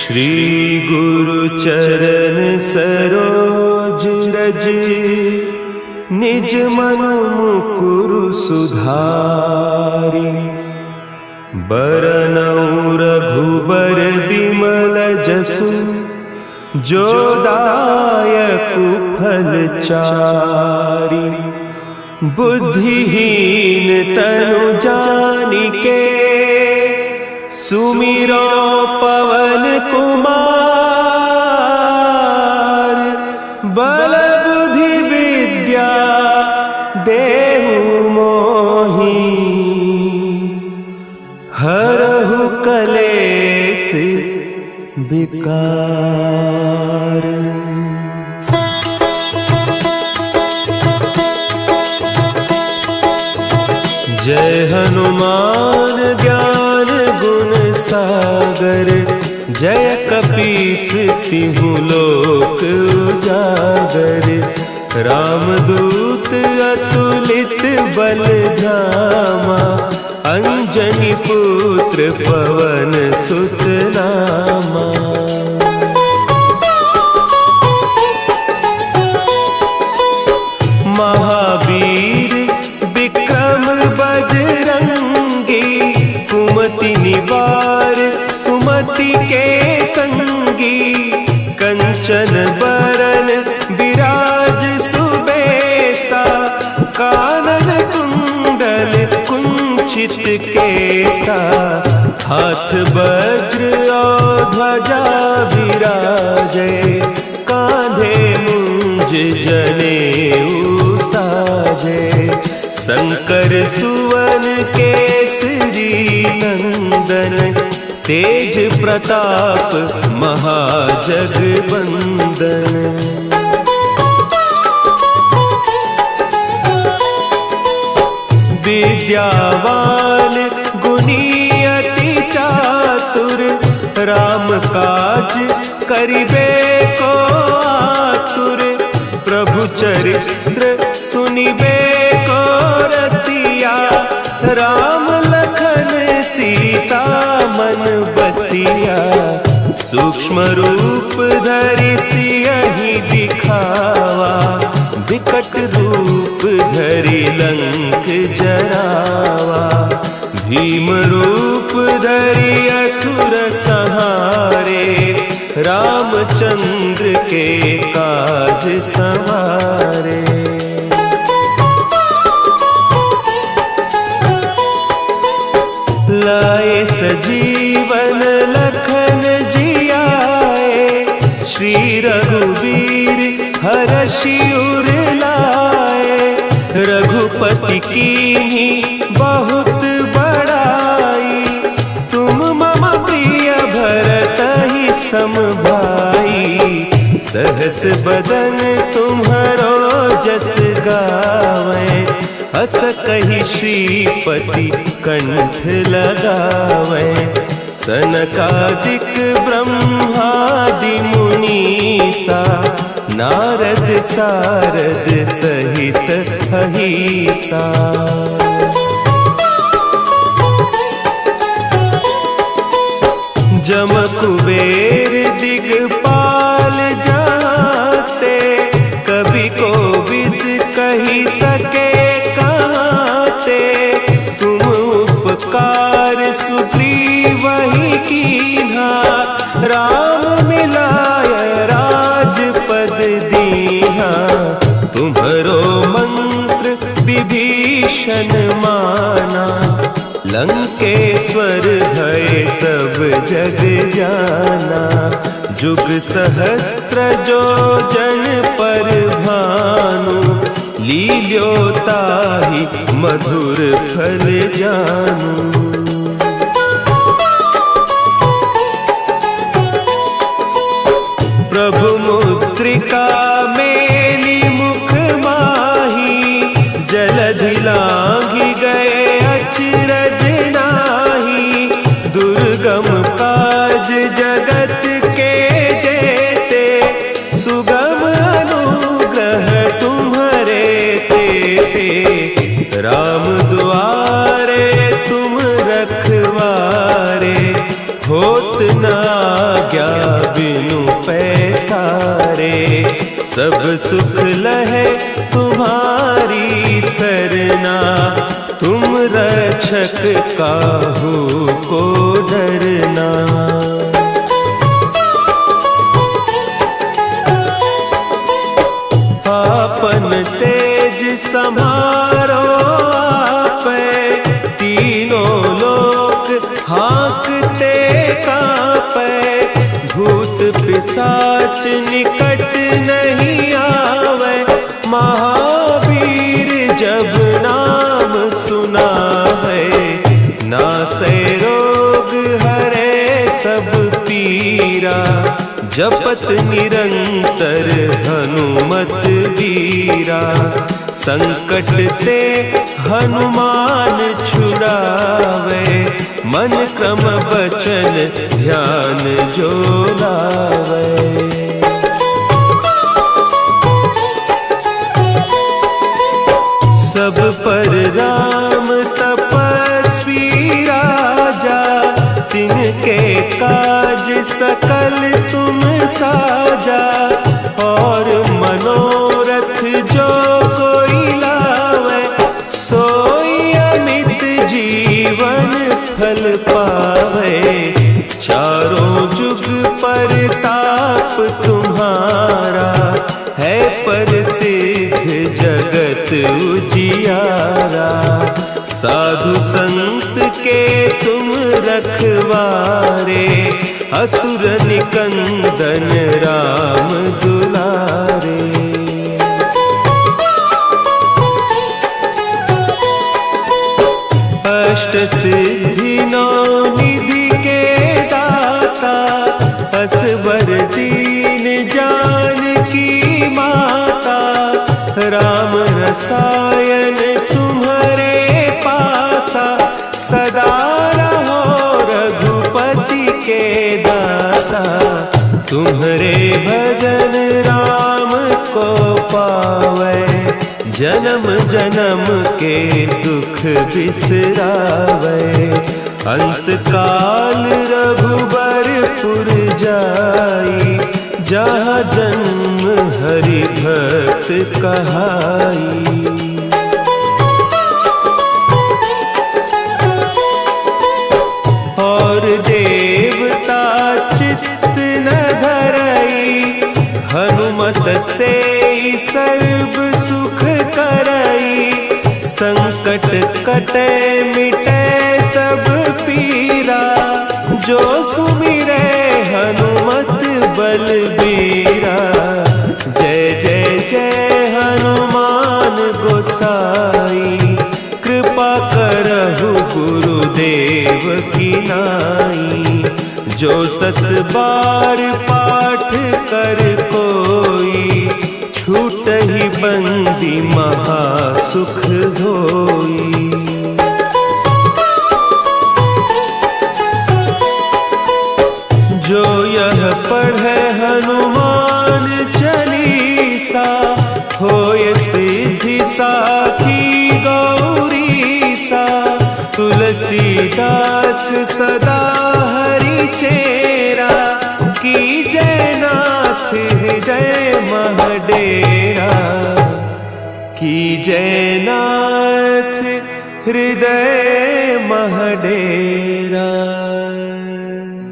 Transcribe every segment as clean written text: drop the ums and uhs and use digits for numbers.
श्री गुरु चरण सरोज रज, निज मन मुकुरु सुधारि। बरनउँ रघुबर बिमल जसु, जो दायकु फल चारि। बुद्धिहीन तनु जानिके, सुमिरो पवन कुमार। बल बुद्धि विद्या देहु मोहि, हरहु कलेस विकार। जय हनुमान ज्ञान गुण सागर, जय कपीस तिहु लोक उजागर। रामदूत अतुलित बल धामा, अंजनी पुत्र पवन सुत नामा। महावीर विक्रम बजरंगी, कुमति निवार सुमति के संगी। कंचन बरन विराज सुबेसा, कानन कुंडल कुंचित केसा। हाथ वज्र और ध्वजा विराजे, कांधे मुंज जनेऊ साजे। शंकर सुवन केसरी नंदन, तेज प्रताप महाजगवंदन। विद्यावान गुणी अति चातुर, राम काज करिबे को आतुर। प्रभु चरित्र सुनिबे को रसिया, राम लखन सीता मन बसिया। सूक्ष्म रूप धरि सियहि दिखावा, विकट रूप धरि लंक जरावा। भीम रूप धरि असुर संहारे, रामचंद्र के काज संवारे। लाए सजीवन लखन जियाए, श्री रघुवीर हरषि उर लाए। रघुपति कीन्ही बहुत बड़ाई, तुम मम प्रिय भरतहि सम भाई। सहस बदन तुम्हरो जस गावें, हस कहि श्रीपति कंठ लगावें। सनकादिक ब्रह्मादि मुनीसा, नारद सारद सहित अहीसा। जम कुबेर दिगपाल जाते, कवि कोविद कहि सके कहते। तुम उपकार सुग्रीवहि कीन्हा, राम मिलाय राजपद दीन्हा। तुम्हरो मंत्र विभीषण माना, लंकेश्वर भय सब जग जाना। जुग सहस्त्र जो जन पर भानु, लील्यो ताहि मधुर फल जानू। प्रभु मुद्रिका मेली मुख माही, जलधि लांघि गए अचरज नाही। दुर्गम काज जगत के जेते, सुगम अनुग्रह तुम्हरे तेते। राम दुआरे तुम रखवारे, होत न आज्ञा दुलारे, सब सुख लहे तुम्हारी सरना, तुम रक्षक काहू को डरना। आपन तेज समारो आपे, तीनों लोक हाँकते कांपे, भूत पिशाच निकट नहीं आवे, महावीर जब नाम सुनावे, नासे रोग हरे सब पीरा, जपत निरंतर हनुमत वीरा, संकट ते हनुमान छुड़ावे, मन क्रम बचन ध्यान जो लावे। सब पर राम तपस्वी राजा, तिनके काज सकल तुम साजा, और मनोरथ जो कोई लावे, सोई अमित जीवन फल पावे, चारों जुग परताप तुम्हारा, है प्रसिद्ध जगत उजियारा, साधु संत के तुम रखवारे, असुर निकंदन राम दुलारे। अष्ट सिद्धि नौ निधि के दाता, असवर दीन जानकी माता, राम रसायन तुम्हारे पासा, सदा रहो रघुपति के दासा, तुम्हारे भजन राम को पावे, जन्म जन्म के दुख बिसरावे, अंत काल रघुबरपुर जाई, जहाँ जन्म हरि भक्त कहाई। और देवता चित्त न धरई, हनुमत से सर्व सुख करई, संकट कटे मिटे सब पीरा, जो सुमिरे हनुमत बलबीरा। जय जय जय हनुमान गोसाई, कृपा करहु गुरुदेव की नाई, जो सत बार पाठ कर कोई, छूटहि बंदी महासुख होई। जो यह पढ़े हनुमान चालीसा, होय सिद्धि साखी गौरीसा, तुलसीदास सदा हरि चेरा, की जय नाथ हृदय महडेरा, की जय नाथ हृदय महडेरा।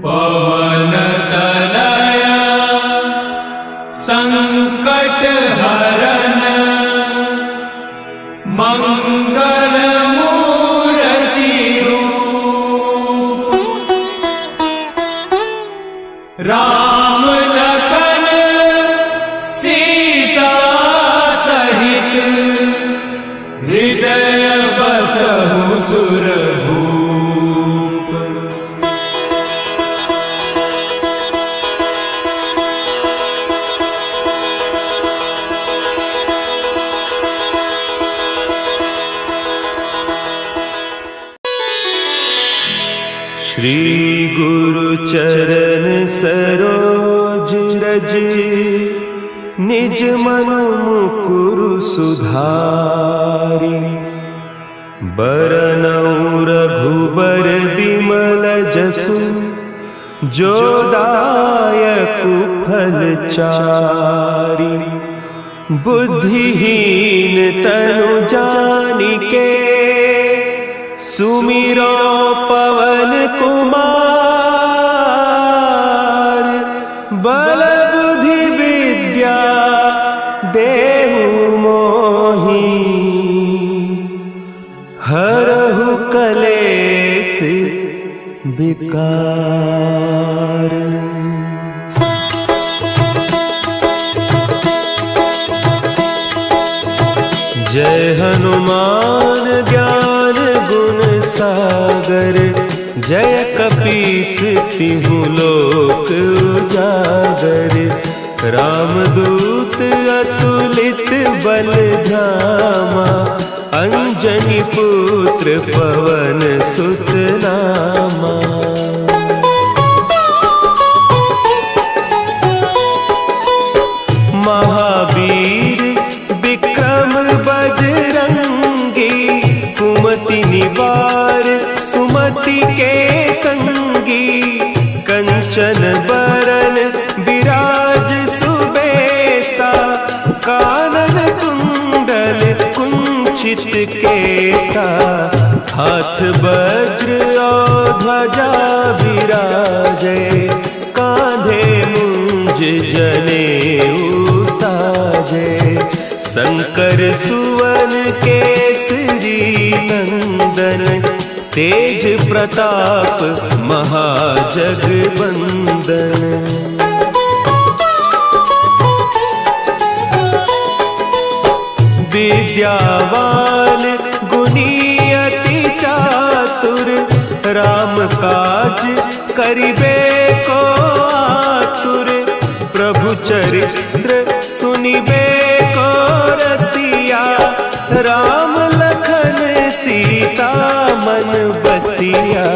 पवन तनया संकट हरन, मंगल मूर्ति रूप, राम लखन सीता सहित, हृदय बसहु सुरभूप। श्री गुरु चरण सरोज रज, निज मन मुकुरु सुधारि, बरनउँ रघुबर बिमल जसु, जो दायक फलचारी। बुद्धिहीन तनु जानिके सुमिरो पवन कुमार। बल बुद्धि विद्या देहु मोहि हरहु कलेस विकार। जय हनुमान ज्ञान गुण सागर। जय कपीस तिहु लोक उजागर। रामदूत अतुलित बल धामा। अंजनी पुत्र पवन सुत नामा। महावीर विक्रम बजरंगी। कुमति निवार सुमति के संगी। कंचन बरन विराज सुबेसा। कानन कुंडल कुंचित केसा। हाथ वज्र और ध्वजा विराजे। कांधे मुंज जनेऊ साजे। शंकर सुवन केसरी नंदन। तेज प्रताप महाजगवंदन। विद्यावान गुणी अति चातुर। राम काज करिबे को आतुर। प्रभु चरित्र सुनिबे को रसिया। राम लखन सीता मन बसिया।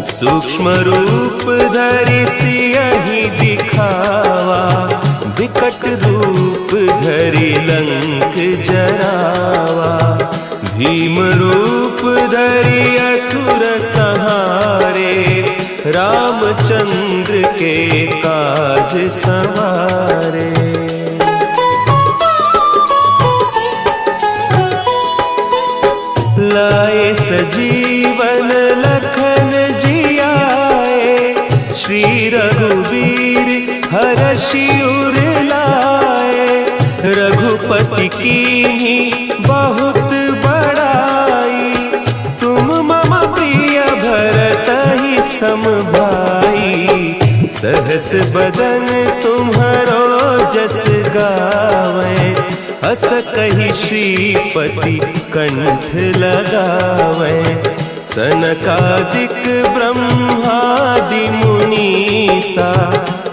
सूक्ष्म रूप धरि सियहि दिखावा। विकट रूप धरि लंक जरावा। भीम रूप धरि असुर संहारे। रामचंद्र के काज सवारे। लाए सजीवन लखन जियाए। श्री रघुवीर हरषि उर लाए। रघुपति कीन्ही बहुत बड़ाई। तुम मम प्रिय भरतहि सम भाई। सहस बदन तुम्हरो जस गावें। अस कहि श्रीपति कंठ लगावें। सनकादिक ब्रह्मादि मुनीसा।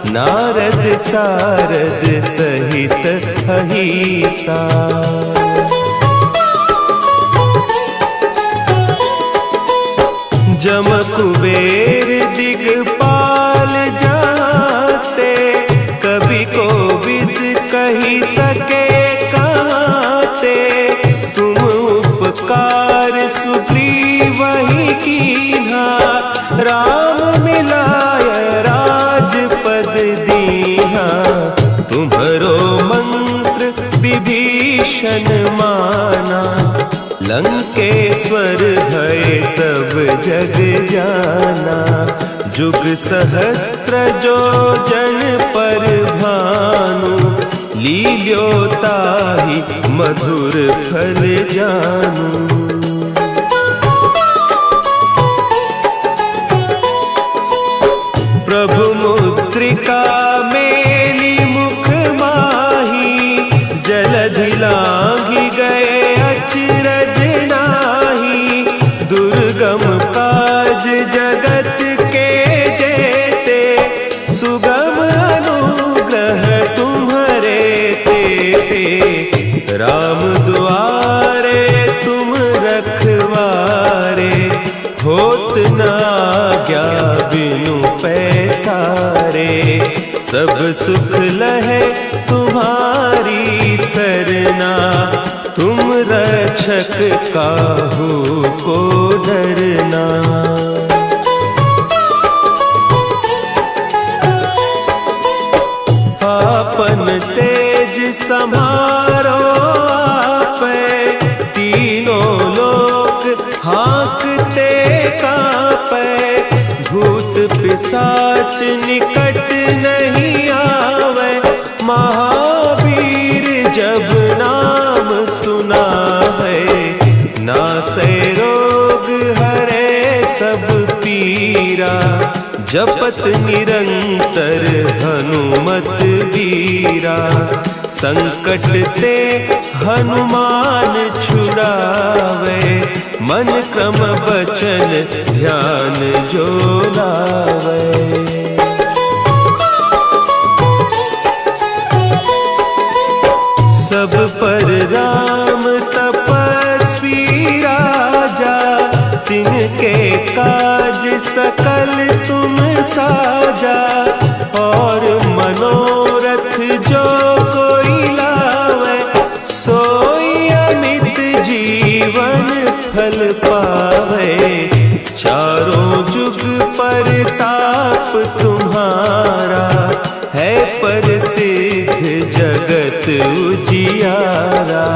नारद सारद सहित अहीसा। जम कुबेर दिगपाल जाते। कवि कोविद कही सके कहते। तुम उपकार सुग्रीवहि कीन्हा। राम मिलाय राजपद दीन्हा। तुम्हरो मंत्र विभीषण माना। लंकेश्वर भय सब जग जाना। जुग सहस्त्र जो जन पर भानु। लील्योताहि मधुर फल जानू। प्रभु मुद्रिका मेली मुख माही। जलधि लांघि गए अचरज नाही। दुर्गम काज जगत के जेते। सुगम अनुग्रह तुम्हरे तेते। राम दुआरे तुम रखवारे। होत न आज्ञा बिनु पैसारे। सब सुख लहे तुम्हारी सरना। तुम रक्षक काहू को डरना। संभारो आपे, तीनों लोक हाँकते कांपे, भूत पिशाच निकट नहीं आवे, महावीर जब नाम सुनावे, नासे रोग हरे सब पीरा, जपत निरंतर हनुमत वीरा, संकट ते हनुमान छुड़ावे, मन क्रम बचन ध्यान जो लावे। सब पर राम तपस्वी राजा, तिनके काज सकल तुम साजा, और मनोरथ जो कोई लावे, सोई अमित जीवन फल पावे, चारों जुग परताप तुम्हारा, है प्रसिद्ध जगत उजियारा,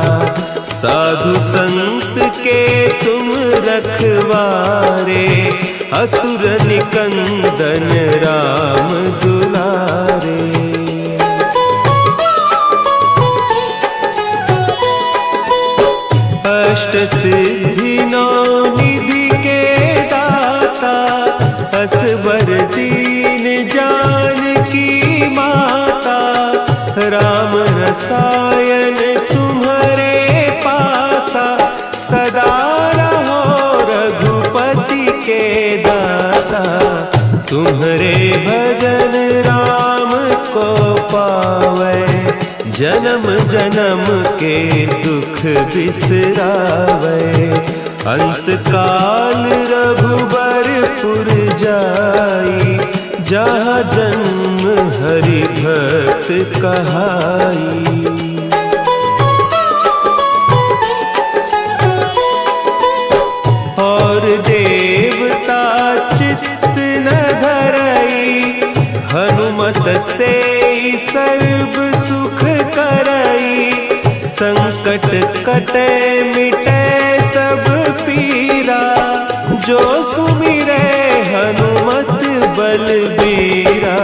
साधु संत के तुम रखवारे, असुर निकंदन राम दुलारे। अष्ट सिद्धि नौ निधि के दाता, असवर दीन जानकी माता, राम रसायन तुम्हारे पासा, सदा रहो रघुपति के दासा, तुम्हारे भजन राम को पावे, जन्म जन्म के दुख बिसरावे, अंत काल रघुबरपुर जाई, जहाँ जन्म हरि भक्त कहाई। और देवता चित्त न धरई, हनुमत से सर्व सुख करई, संकट कटे मिटे सब पीरा, जो सुमिरे हनुमत बलबीरा,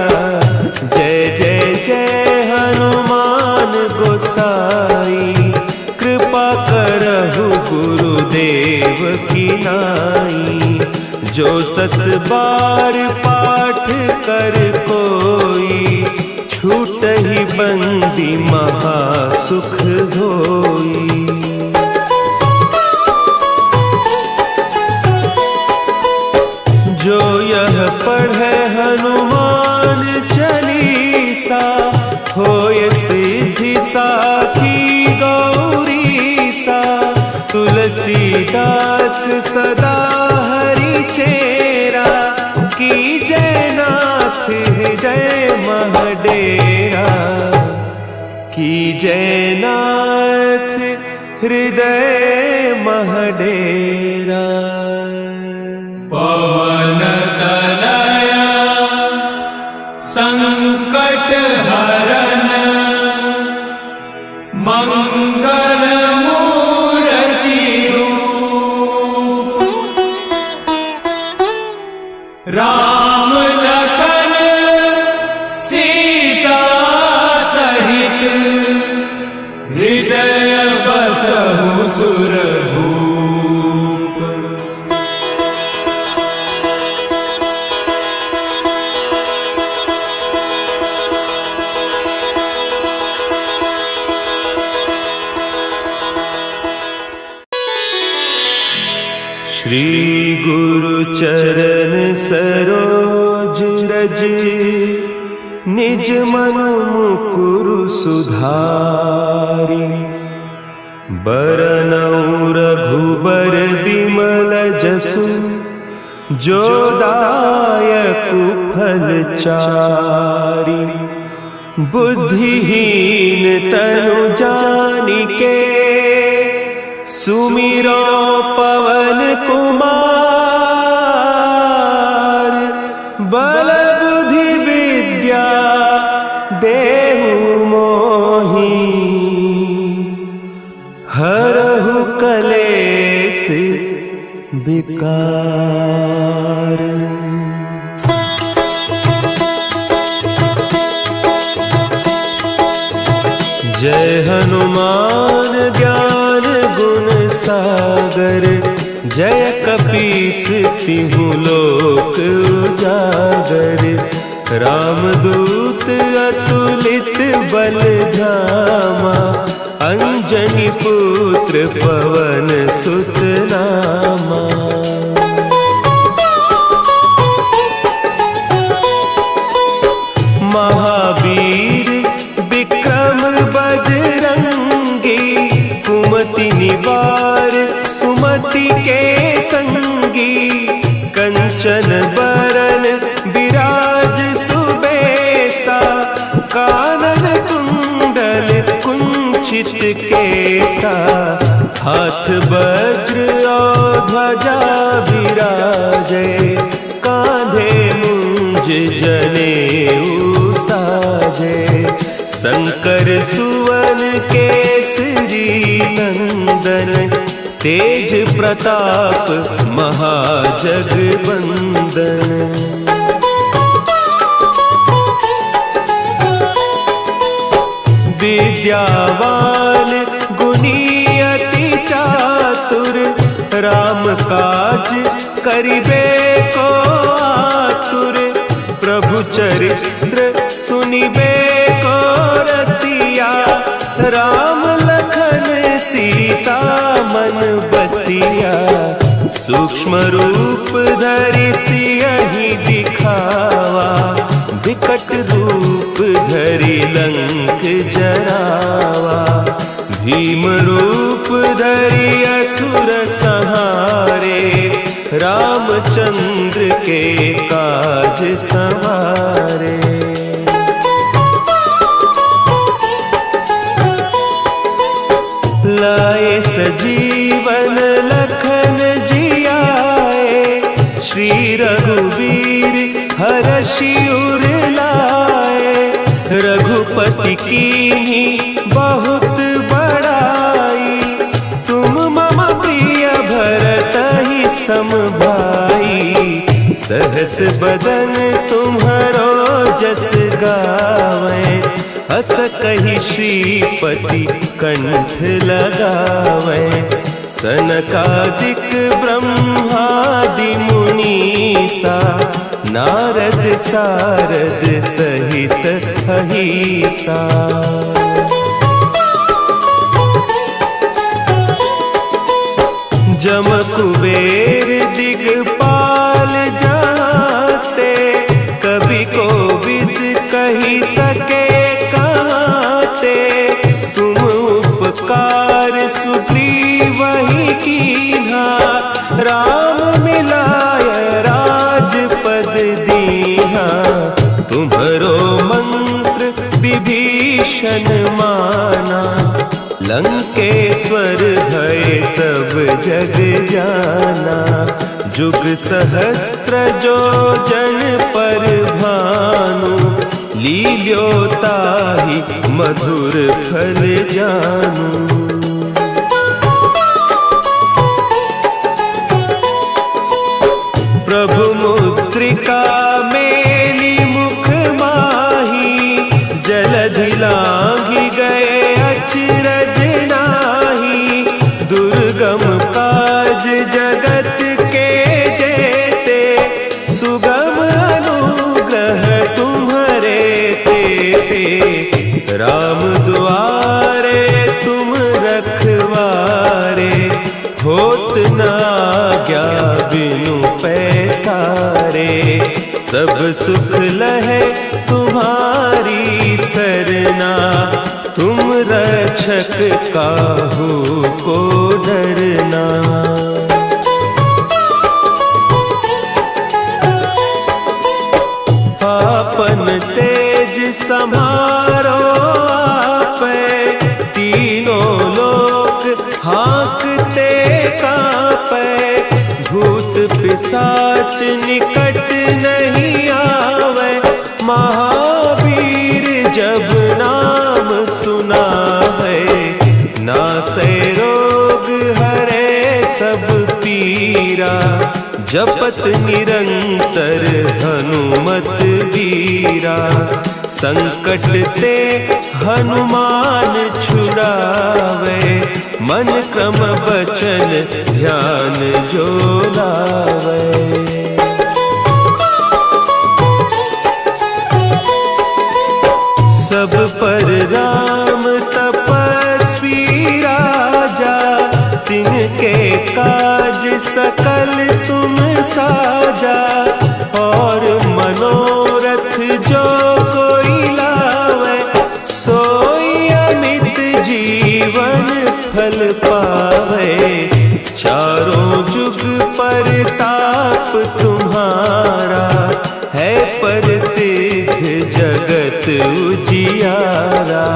जय जय जय हनुमान गोसाई, कृपा करहु गुरुदेव की नाई, जो सत बार पाठ कर कोई, छूट ही बंदी महासुख होई। जो यह पढ़े हनुमान चालीसा, होय सिद्धि साखी गौरीसा, तुलसीदास सदा हरि चेरा, की जय नाथ हृदय महडेरा, की जय नाथ हृदय महडेरा। पवन तनया संकट हरन, मंगल मूर्ति रूप, राम लखन सीता सहित, हृदय बसहु सुरभूप। श्री गुरु चरण सरोज रज, निज मन मुकुरु सुधारि, बरनउँ रघुबर बिमल जसु, जो दायकु फल चारि, बुद्धिहीन तनु जानिके, सुमिरो पवन कुमार, बल बुद्धि विद्या देहु मोहि, केस विकार। जय हनुमान ज्ञान गुण सागर, जय कपीस तिहु लोक उजागर। रामदूत अतुलित बल धामा, अंजनी पुत्र पवन सुत नामा। महावीर विक्रम बजरंगी, कुमति निवार सुमति के संगी। कंचन बरन विराज सुबेसा, कानन कुंडल कुंचित केसा। हाथ वज्र और ध्वजा विराजे, कांधे मुंज जनेऊ साजे। शंकर सुवन केसरी नंदन, तेज प्रताप महाजगवंदन। विद्यावान गुणी अति चातुर, राम काज करिबे को आतुर। प्रभु चरित्र सुनिबे को रसिया, राम लखन सीता मन बसिया। सूक्ष्म रूप धरि सियहि दिखावा, विकट रूप धरि लंक जरावा। भीम रूप धरि असुर संहारे, रामचंद्र के काज संवारे। लाए सजीवन लखन जियाए, श्री रघुवीर हरषि उर लाए। रघुपति कीन्ही बहुत बड़ाई, तुम मम प्रिय भरतहि सम भाई। सहस बदन तुम्हरो जस गावें, हस कहि श्रीपति कंठ लगावें। सनकादिक ब्रह्मादि मुनीसा, नारद सारद सहित अहीसा। जम कुबेर दिगपाल जाते, कवि कोविद कही सके कहते। तुम उपकार सुग्रीवहि कीन्हा, राम मिलाय राजपद दीन्हा। तुम्हरो मंत्र विभीषण माना, लंकेश्वर भय सब जग जाना। जुग सहस्त्र जो जन पर भानु, लील्योताहि मधुर फल जानू। प्रभु मुद्रिका मेली मुख माही, जलधि लांघि गए अचरज नाही। दुर्गम काज जगत के जेते, सुगम अनुग्रह तुम्हरे तेते। राम दुआरे तुम रखवारे, होत न आज्ञा बिनु पैसारे। सब सुख लहे तुम्हारी सरना, तुम रक्षक काहू को डरना। आपन तेज समारो आपे, तीनों लोक हाँकते कांपे। भूत पिशाच निकट नहीं आवे, महावीर जब नाम सुना है। नासै रोग हरे सब जपत निरंतर हनुमत वीरा। संकट ते हनुमान छुड़ावे, मन क्रम बचन ध्यान जो लावे। सब पर राम तपस्वी राजा, तिनके काज सकल तुम साजा। और मनोरथ जो कोई लावे, सोई अमित जीवन फल पावे। चारों जुग परताप तुम्हारा, है प्रसिद्ध जगत उजियारा।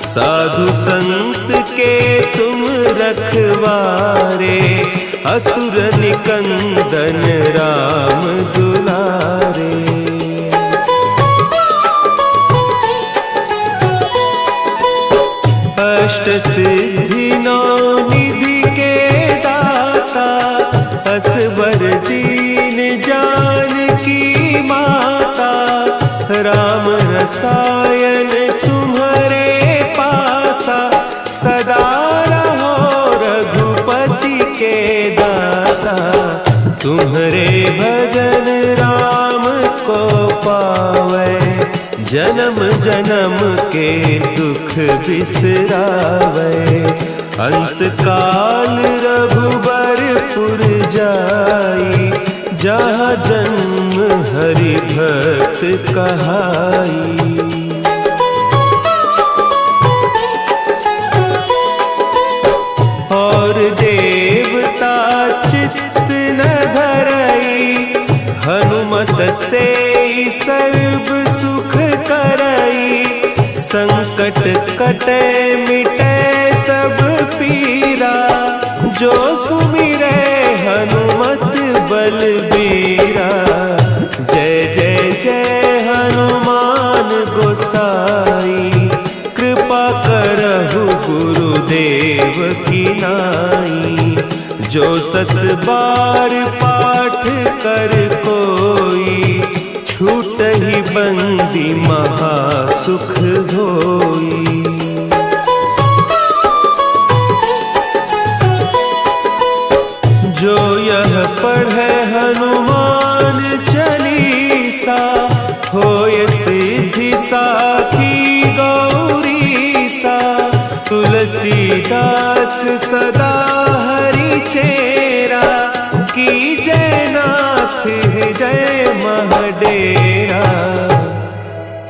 साधु संत के तुम रखवारे, असुर निकंदन राम दुलारे। अष्ट सिद्धि नौ निधि के दाता, असवर दीन जानकी माता। राम रसायन तुम्हारे पासा, सदा रहो रघुपति के दासा। तुम्हारे भजन राम को पावे, जन्म जन्म के दुख बिसरावे। अंत काल रघुबरपुर जाई, जहाँ जन्म हरि भक्त कहाई। और देवता चित्त न धरई, हनुमत से सर्व सुख करई। संकट कटे मिटे सब पीरा, जो सुमिरे हनुमत बलबीरा। जय जय जय हनुमान गोसाई, कृपा करहु गुरुदेव की नाई। जो सत बार पाठ कर कोई, छूटहि बंदी महासुख होई। जो यह पढ़े हनुमान चालीसा, होय सिद्धि साखी गौरीसा। तुलसीदास सदा हरि चेरा, की जय नाथ हृदय महडेरा।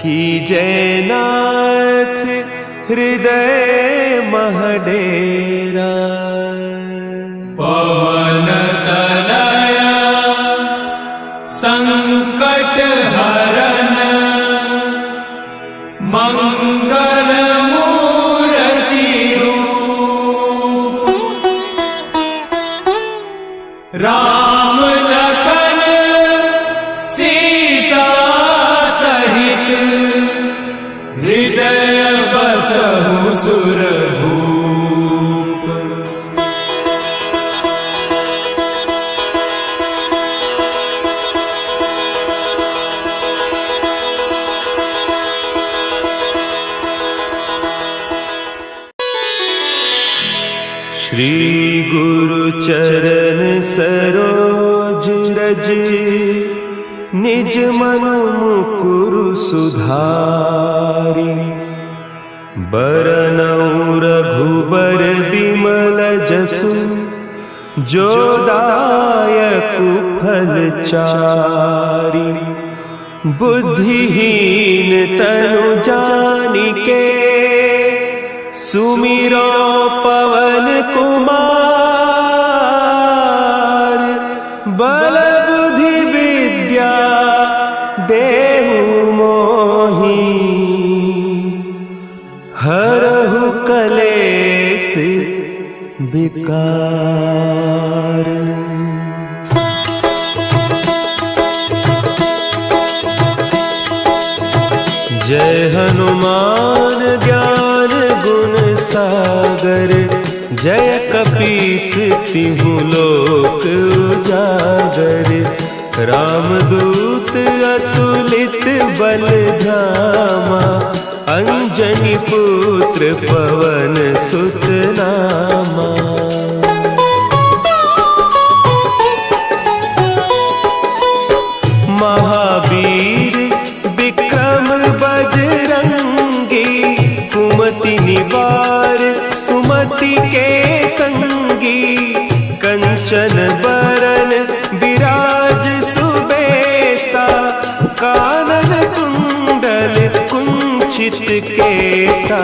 की जय नाथ हृदय महडेरा। पवन तनया संकट हरन, मंगल मूर्ति रूप। राम लखन सीता सहित, हृदय बसहु सुरभूप। श्री गुरु चरण सरोज रज, निज मन मुकुरु सुधारि। बरनउँ रघुबर बिमल जसु, जो दायकु फल चारि। बुद्धिहीन तनु जानिके, सुमिरो पवन कुमार। बल बुद्धि विद्या देहु मोहि, हरहु कलेस विकार। जय हनुमान ज्ञान गुण सागर, जय कपीस तिहु लोक उजागर, रामदूत अतुलित बल धामा, अंजनी पुत्र पवन सुत नामा। महावीर विक्रम बजरंगी, कुमति निवार सुमति के संगी, कंचन बरन विराज सुबेसा, कानन कुंडल कुंचित केसा,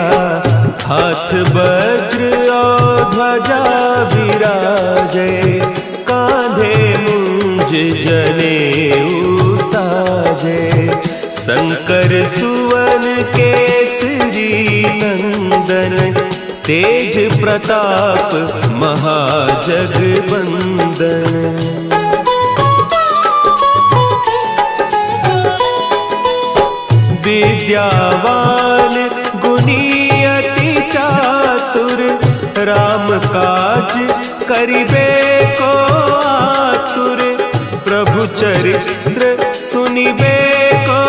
हाथ वज्र और ध्वजा विराजे, कांधे मुंज जनेऊ साजे, शंकर सुवन केसरी नंदन, तेज प्रताप महाजगबंदन। विद्यावान गुणी अति चातुर, राम काज करिबे को आतुर, प्रभु चरित्र सुनिबे को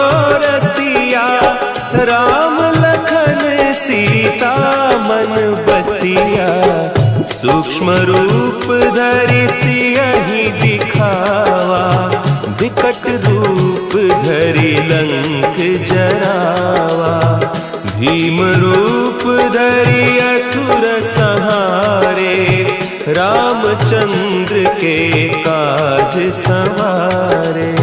रसिया, राम लखन सीता मन बसिया, सूक्ष्म रूप धरि सियहि दिखावा, विकट रूप धरि लंक जरावा, भीम रूप धरि असुर संहारे, रामचंद्र के काज संवारे।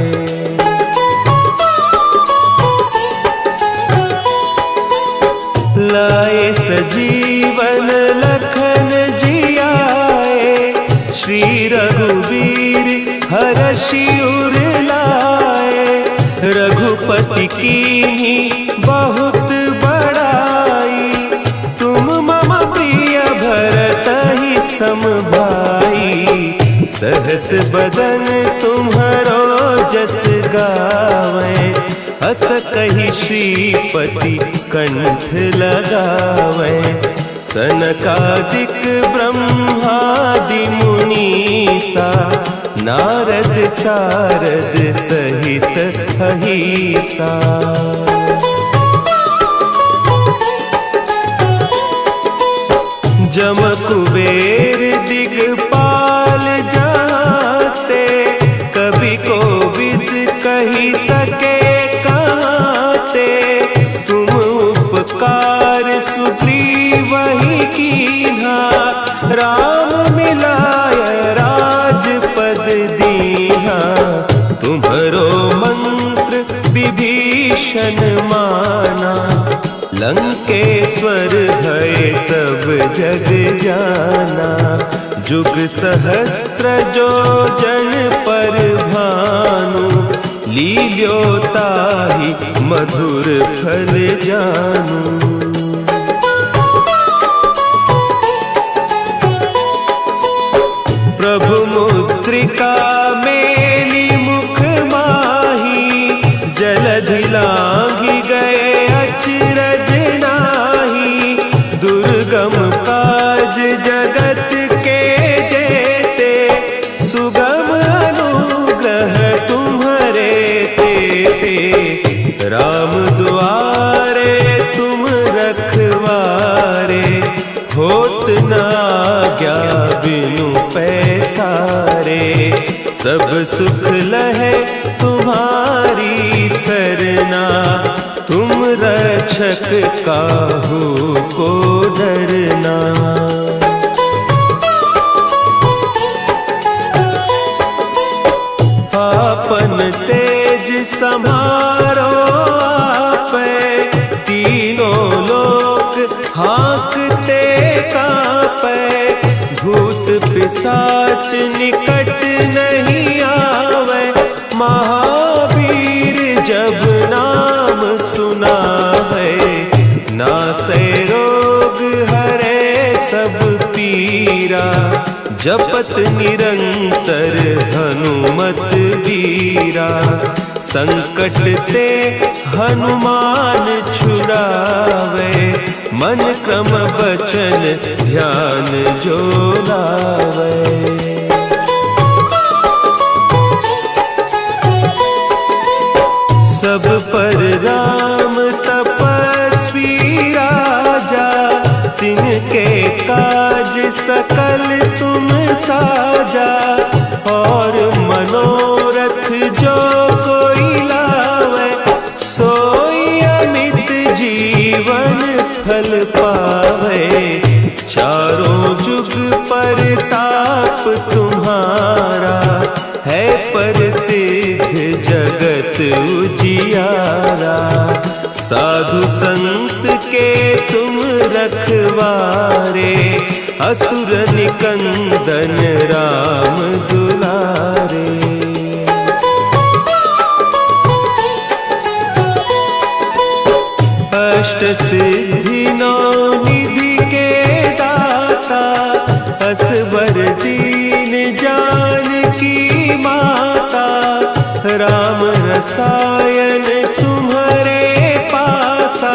लाए सजीवन लखन जियाए, श्री रघुवीर हरषि उर लाए, रघुपति कीन्ही बहुत बड़ाई, तुम मम प्रिय भरतहि सम भाई, सहस बदन तुम्हरो जस गावें, अस कहि श्रीपति कंठ लगावें, सनकादिक ब्रह्मादि मुनीसा, नारद सारद सहित अहीसा। जम कुबेर दिगपाल जाते, कवि कोविद कही सके कहते, तुम उपकार सुग्रीवहि कीन्हा, राम मिलाय राजपद दीन्हा, तुम्हरो मंत्र विभीषण माना, लंकेश्वर भय सब जग जाना, जुग सहस्त्र जो जन पर भानु, लील्यो ताहि मधुर फल जानू। प्रभु मुद्रिका मेली मुख माही, जलधि लांघि गए अचरज नाही, दुर्गम काज जगत के जेते, सुगम अनुग्रह तुम्हरे तेते, राम दुआरे तुम रखवारे, होत न आज्ञा बिनु पैसारे, सब सुख लहे तुम्हारी सरना, तुम रक्षक काहू को डरना। आपन तेज समारो आपे, तीनों लोक हाँकते कांपे, भूत पिशाच निकट नहीं आवे, महावीर जब नाम सुना है, नासै रोग हरे सब पीरा, जपत निरंतर हनुमत वीरा, संकट ते हनुमान छुड़ावे, मन मन क्रम बचन ध्यान जो लावे। सब पर राम तपस्वी राजा, तिनके काज सकल तुम साजा। और मनोरथ जो कोई लावे, सोई अमित जीवन फल पावे। चारों जुग परताप तुम्हारा, है प्रसिद्ध जगत उजियारा। साधु संत के तुम रखवारे, असुर निकंदन राम दुलारे। अष्ट सिद्धि नौ निधि के दाता, असवर दीन जानकी माता। राम रसायन तुम्हारे पासा,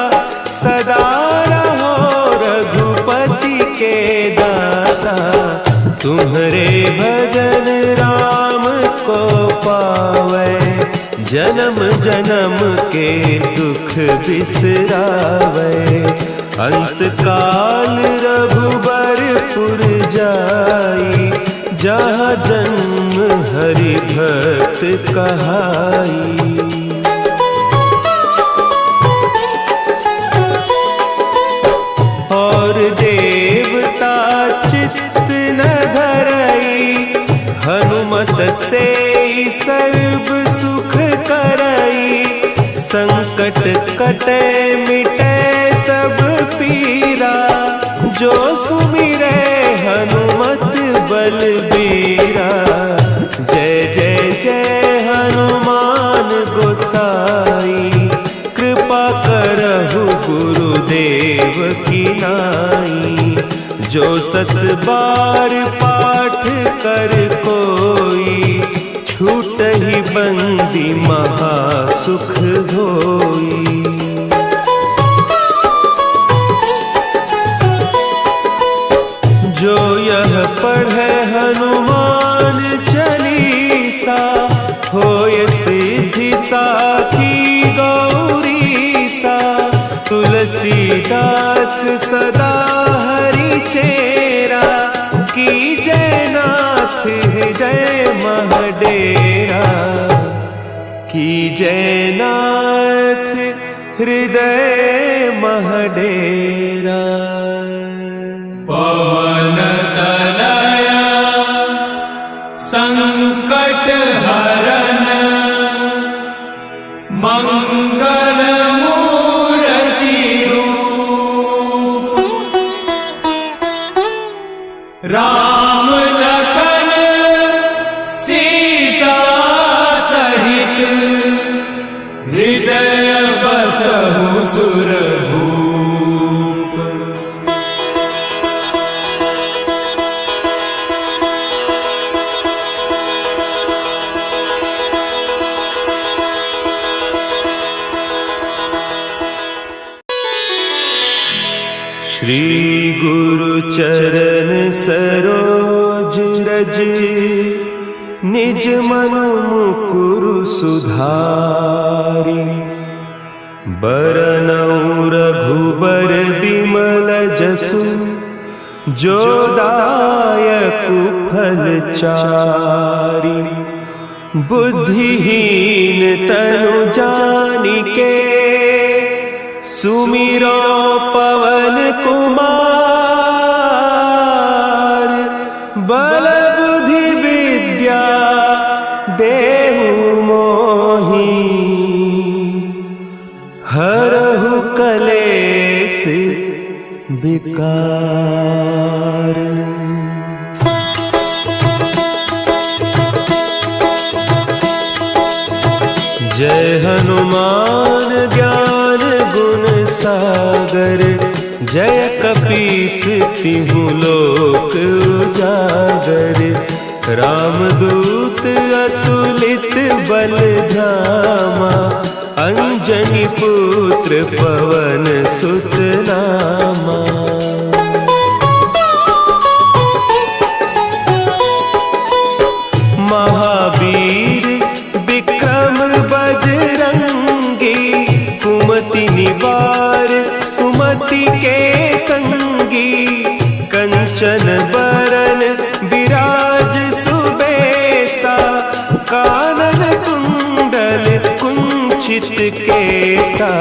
सदा रहो रघुपति के दासा। तुम्हारे भजन राम को पावे, जन्म जन्म के दुख बिसरावे। अंत काल रघुबरपुर जाई, जहाँ जन्म हरि भक्त कहाई। और देवता चित्त न धरई, हनुमत से सर्व सुख करई। संकट कटे मिटे सब पीरा, जो सुमिरे हनुमत बलबीरा। जय जय जय हनुमान गोसाई, कृपा करहु गुरुदेव की नाई। जो सत बार पाठ कर कोई, छूटहि बंदी महासुख होई। जो यह पढ़े हनुमान चालीसा, होय सिद्धि साखी गौरीसा। तुलसीदास सदा हरि चेरा, की जय नाथ हृदय महडेरा। की जय नाथ हृदय महडेरा। पवन तनया संकट हरन, मंगल मूर्ति रूप। राम लखन सीता सहित, हृदय बसहु सुरभूप। श्री गुरु चरण सरोज रज, निज मन मुकुरु सुधारि। बरनउँ रघुबर बिमल जसु, जो दायकु फल चारि। बुद्धिहीन तनु जानिके, सुमिरो पवन कुमार। बल बुद्धि विद्या देहु मोहि, हरहु कलेस विकार। जय हनुमान ज्ञान गुण सागर, जय कपीस तिहु लोक उजागर। रामदूत अतुलित बल धामा, अंजनी पुत्र पवन सुत नामा। मति के संगी, कंचन बरन विराज सुबेसा, कानन कुंडल कुंचित केसा,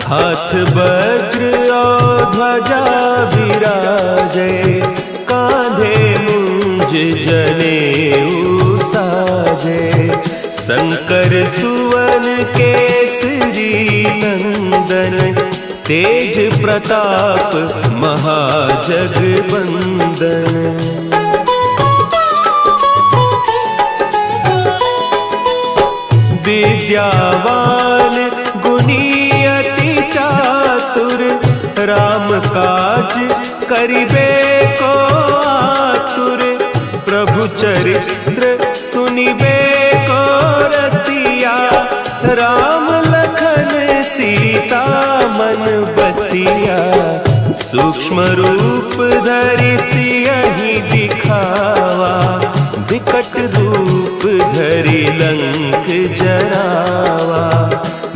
हाथ वज्र और ध्वजा विराजे, कांधे मुंज जनेऊ साजे, शंकर सुवन केसरी नंदन, तेज प्रताप महाजगबंदन। विद्यावान गुणी अति चातुर, राम काज करिबे को आतुर, प्रभु चरित्र सुनिबे को रसिया, राम लखन सीता मन बसिया, सूक्ष्म रूप धरि सियहि दिखावा, विकट रूप धरि लंक जरावा,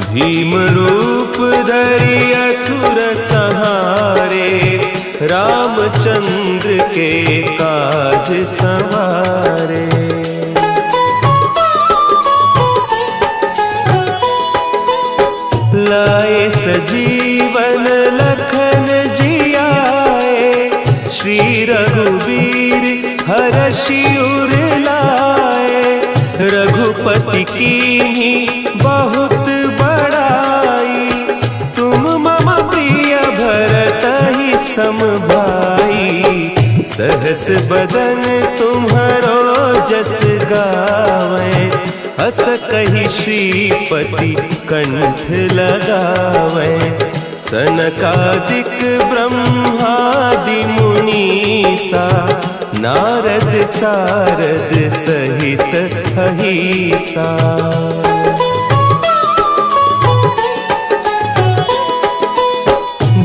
भीम रूप धरि असुर संहारे, रामचंद्र के काज संवारे। लाए सजीवन लखन जियाए, श्री रघुवीर हरषि उर लाए, रघुपति कीन्ही बहुत बड़ाई, तुम मम प्रिय भरतहि सम भाई, सहस बदन तुम्हरो जस गावें, हस कहि श्रीपति कंठ लगावें, सनकादिक ब्रह्मादि मुनीसा, नारद सारद सहित अहीसा।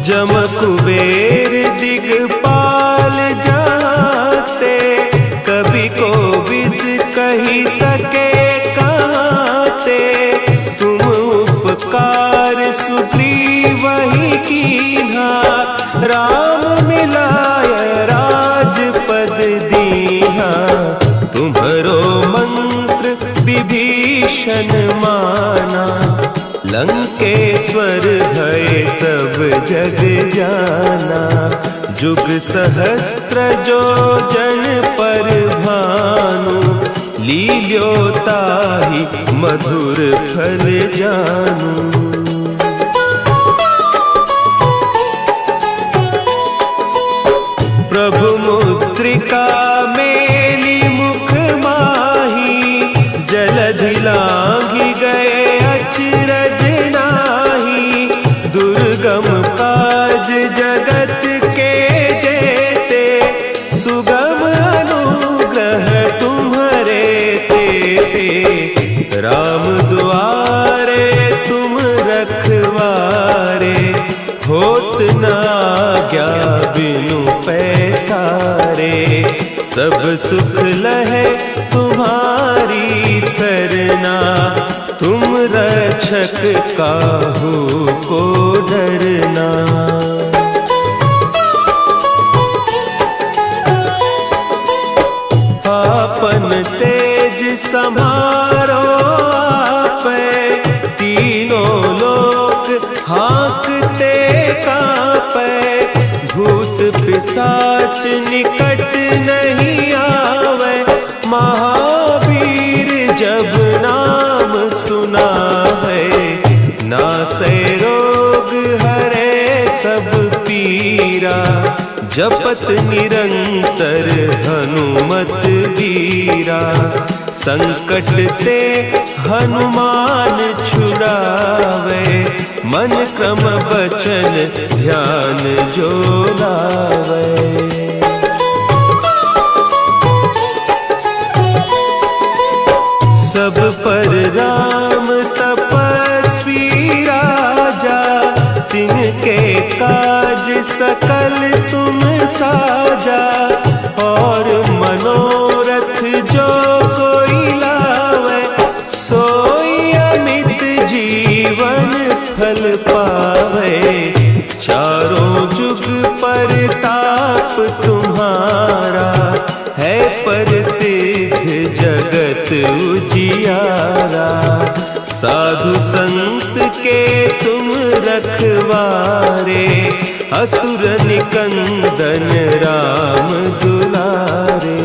जम कुबेर दिगपाल जाते, कवि कोविद कही सके कहते, तुम उपकार सुग्रीवहि कीन्हा, राम मिलाय राजपद दीन्हा, तुम्हरो मंत्र विभीषण माना, लंकेश्वर भय सब जग जाना, जुग सहस्त्र जो जन पर भानु, लील्यो ताहि मधुर फल जानू। प्रभु मुद्रिका मेली मुख माही, जलधि लांघि गए अचरज नाही, दुर्गम काज जगत के जेते, सुगम अनुग्रह तुम्हरे तेते, राम दुआरे तुम रखवारे, होत न आज्ञा बिनु पैसारे, सब सुख लहे तुम्हारी सरना, तुम रक्षक काहू को डरना। आपन तेज समारो आपे, तीनों लोक हाँकते कांपे, भूत पिशाच निकट नहीं आवे, महावीर जब नाम सुना है, नासै रोग हरे सब पीरा, जपत निरंतर हनुमत वीरा, संकट ते हनुमान छुड़ावे, मन क्रम बचन ध्यान जो लावे। सब पर राम तपस्वी राजा, तिनके काज सकल तुम साजा, और मनोरथ जो कोई लावे, सोई अमित जीवन फल पावे, चारों परताप तुम्हारा है प्रसिद्ध जगत उजियारा। साधु संत के तुम रखवारे असुर निकंदन राम दुलारे।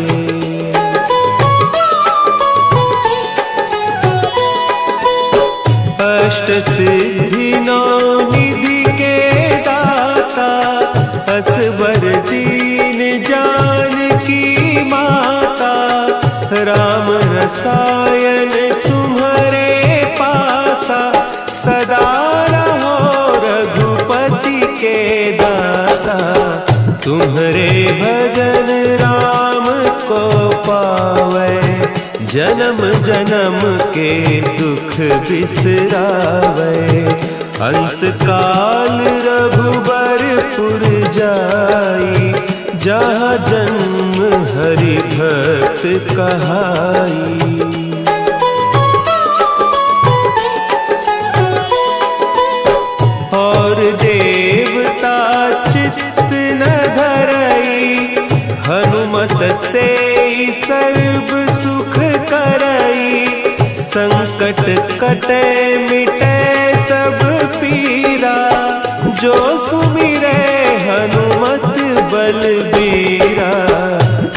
अष्ट सिद्धि नौ निधि के दाता असबर दीन जानकी माता। राम रसायन तुम्हारे पासा सदा रहो रघुपति के दासा। तुम्हारे भजन राम को पावे जन्म जन्म के दुख बिसरावे। अंत काल रघुबरपुर जाई जहाँ जन्म हरि भक्त कहाई। और देवता चित्त न धरई हनुमत से सर्व सुख करई। संकट कटे मिटे सब पीरा जो सुमिरे हनुमत बलबीरा।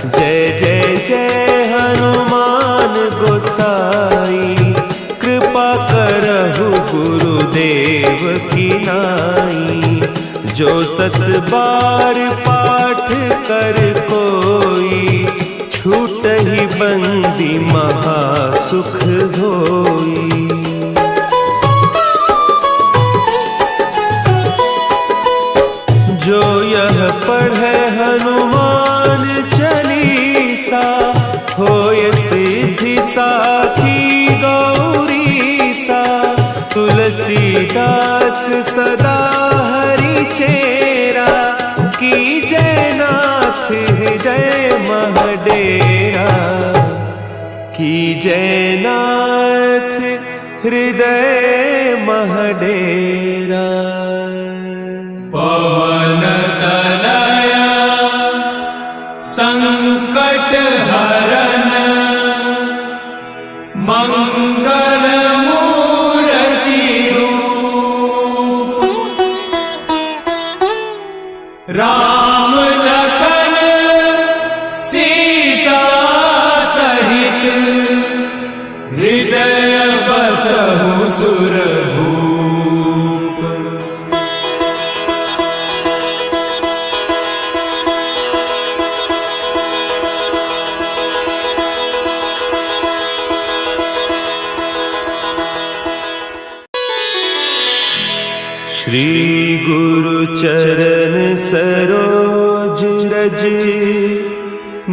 जय जय जय हनुमान गोसाई कृपा करहु गुरुदेव की नाई। जो सत बार पाठ कर कोई छूटहि बंदी महासुख होई। जो यह पढ़े हनुमान चालीसा होय सिद्धि साखी गौरीसा। तुलसीदास सदा हरि चेरा की जयनाथ हृदय महडेरा। की जयनाथ हृदय महडेरा। पवन तनया संकट हरन मंगल मूर्ति रूप। राम लखन सीता सहित हृदय बसहु सुरभूप। श्री गुरु चरण सरोज रज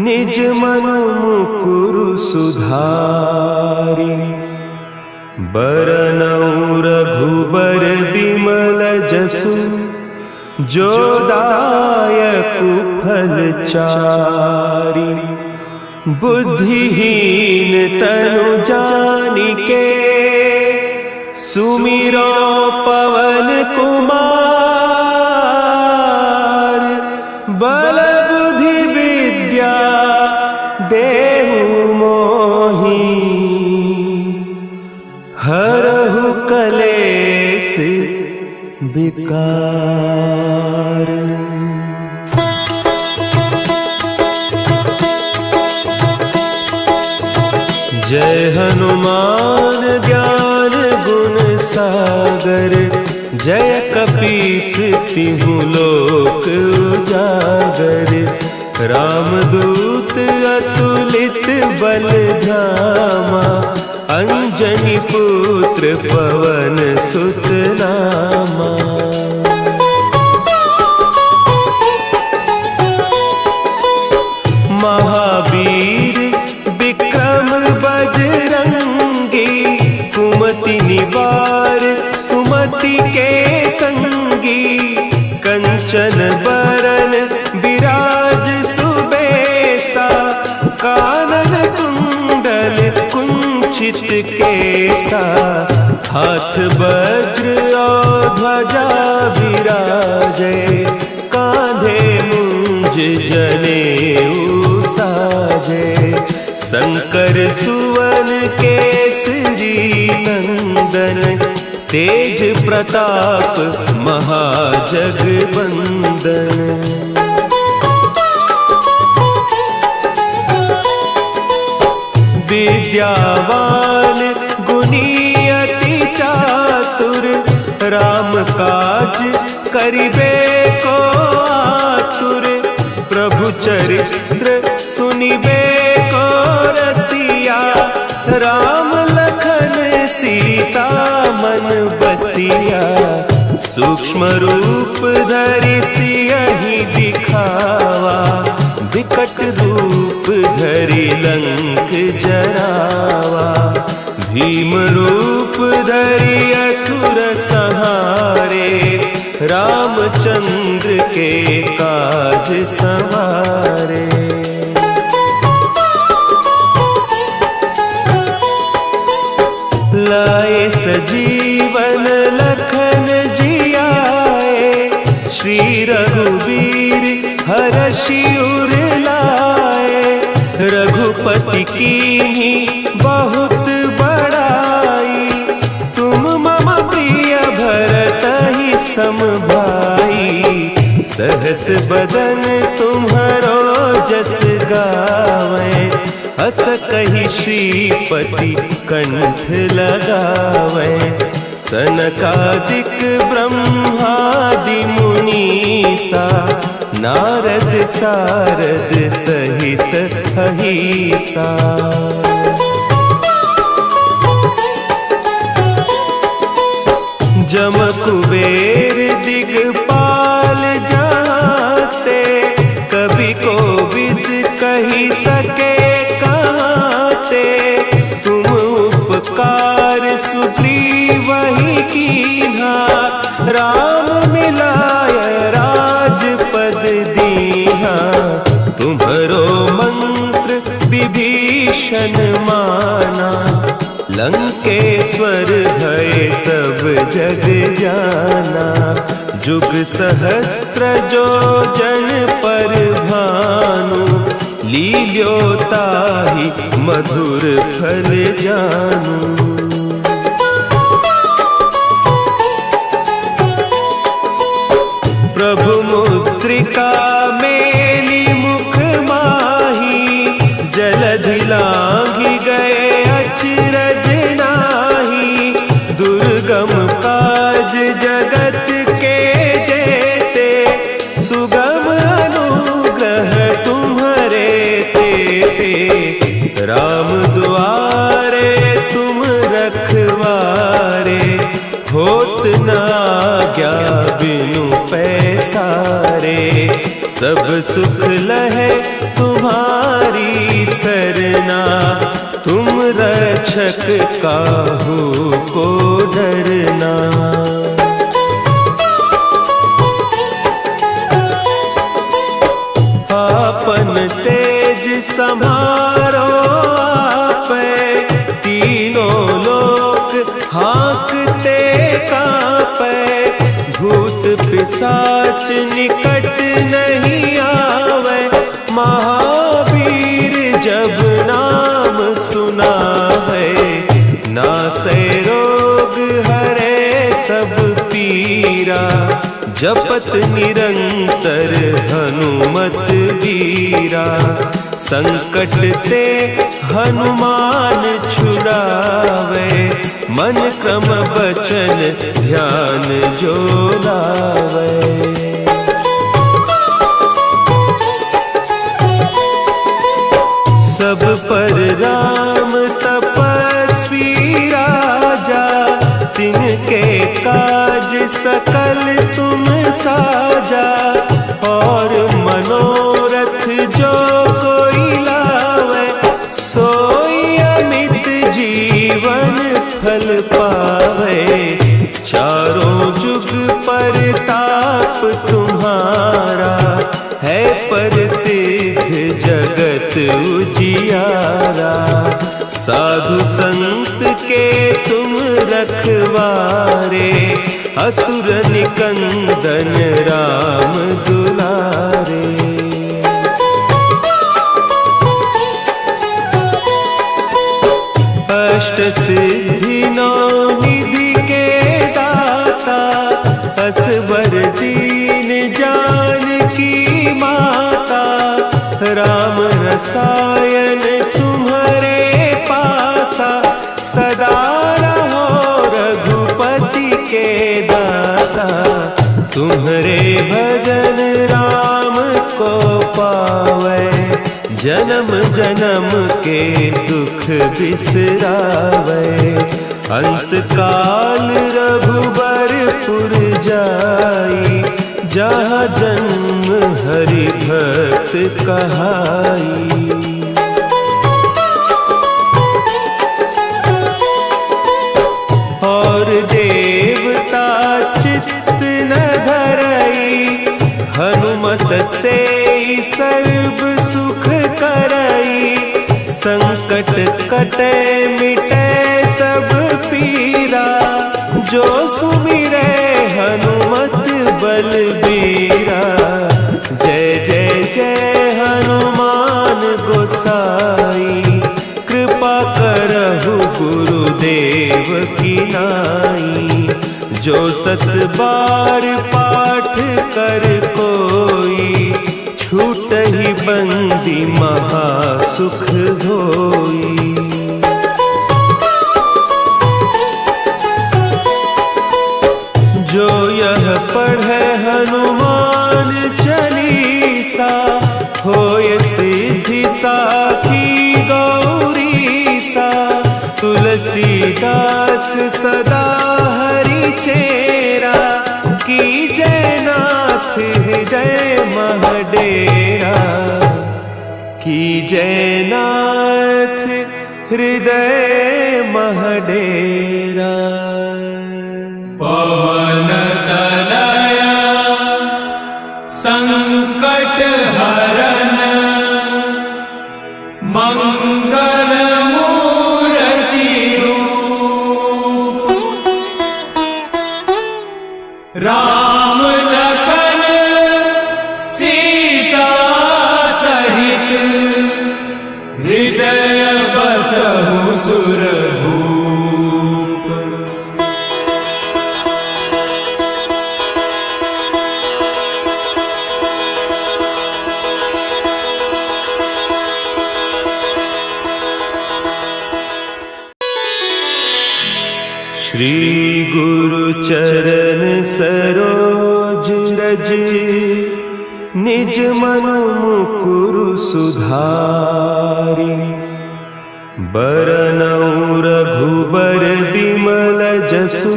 निज मन मुकुरु सुधारि। बरनउँ रघुबर बिमल जसु जो दायकु फल चारि। बुद्धिहीन तनु जानिके सुमिरो पवन कुमार। बल बुद्धि विद्या देहु मोहि हरहु कलेस विकार। जय हनुमान ज्ञान गुण सागर। जय कपीस तिहु लोक उजागर। रामदूत अतुलित बल धामा। अंजनी पुत्र पवन सुत नामा। महावीर विक्रम बजरंगी। कुमति निवार सुमति के संगी। कंचन बरन विराज सुबेसा। कानन कुंडल कुंचित केसा। हाथ वज्र और ध्वजा विराजे। कांधे शंकर सुवन केसरी नंदन, तेज प्रताप महाजगबंदन। विद्यावान गुणी अति चातुर, राम काज करिबे को आतुर। प्रभु चरित्र सुनिबे को रसिया, राम लखन सीता मन बसिया। सूक्ष्म रूप धरि सियहि दिखावा, विकट रूप धरि लंक जरावा। भीम रूप धरि असुर संहारे, रामचंद्र के काज संवारे। लाए सजीवन लखन जियाए, श्री रघुवीर हरषि उर लाए। रघुपति कीन्ही बहुत बड़ाई, तुम मम प्रिय भरतहि सम भाई। सहस बदन तुम्हरो जस गावें, अस कहि श्रीपति कंठ लगावें। सनकादिक ब्रह्मादि मुनीसा, नारद सारद सहित अहीसा। जम कुबेर दिगपाल जाते, कवि कोविद कहि सके कहते। तुम उपकार सुग्रीवहि कीन्हा, राम मिलाय राजपद दीन्हा। तुम्हरो मंत्र विभीषण माना, लंकेश्वर भय सब जग जाना। जुग सहस्त्र जो जन पर भानु, लील्योताहि मधुर फल जानू। प्रभु मुद्रिका मेली मुख माही, जलधि लांघि गए अचरज नाही। दुर्गम काज जगत के जेते, सुगम अनुग्रह तुम्हरे तेते। राम दुआरे तुम रखवारे, होत न आज्ञा बिनु पैसारे। सब सुख लहे तुम्हारी सरना, तुम रक्षक काहू को डरना। आपन तेज समारो आपे, तीनों लोक हाँकते कांपे। भूत पिशाच निकट नहीं आवे, महावीर जब नाम सुनावे। नासै रोग हरे सब पीरा, जपत निरंतर हनुमत वीरा। संकट ते हनुमान छुड़ावे, मन क्रम बचन ध्यान जो लावे। सब पर राम तपस्वी राजा, तिनके काज सकल तुम साजा। और मनोरथ जो कोई लावे, सोई अमित जीवन फल पावे। चारों जुग परताप तुम्हारा, है प्रसिद्ध जगत उजियारा। साधु संत के तुम रखवारे, असुर निकंदन राम दुलारे। सिद्धि नौ निधि के दाता, असवर दीन जानकी माता, राम रसायन तुम्हारे पासा, सदा रहो रघुपति के दासा। तुम्हारे भजन राम को पावे, जन्म जन्म के दुख बिसरावे। अंत काल रघुबरपुर जाई, जहाँ जन्म हरि भक्त कहाई। और देवता चित्त न धरई, हनुमत से सर्व सुख करई। संकट कटे मिटे सब पीरा, जो सुमिरे हनुमत बलबीरा। जय जय जय हनुमान गोसाई, कृपा करहु गुरुदेव की नाई। जो सत बार पाठ कर कोई, छूटहि बंदी महासुख होई। जो यह पढ़े हनुमान चालीसा, होय सिद्धि साखी गौरीसा। तुलसीदास सदा हरि चेरा, की जयनाथ हृदय महडेरा। की जयनाथ हृदय महडेरा। पवन तनया संकट हरन, मंगल मूर्ति रूप। राम लखन सीता सहित, हृदय बसहु सुरभूप। श्री गुरु चरण सरोज रज, निज मन मुकुरु सुधारि। बरनउँ रघुबर बिमल जसु,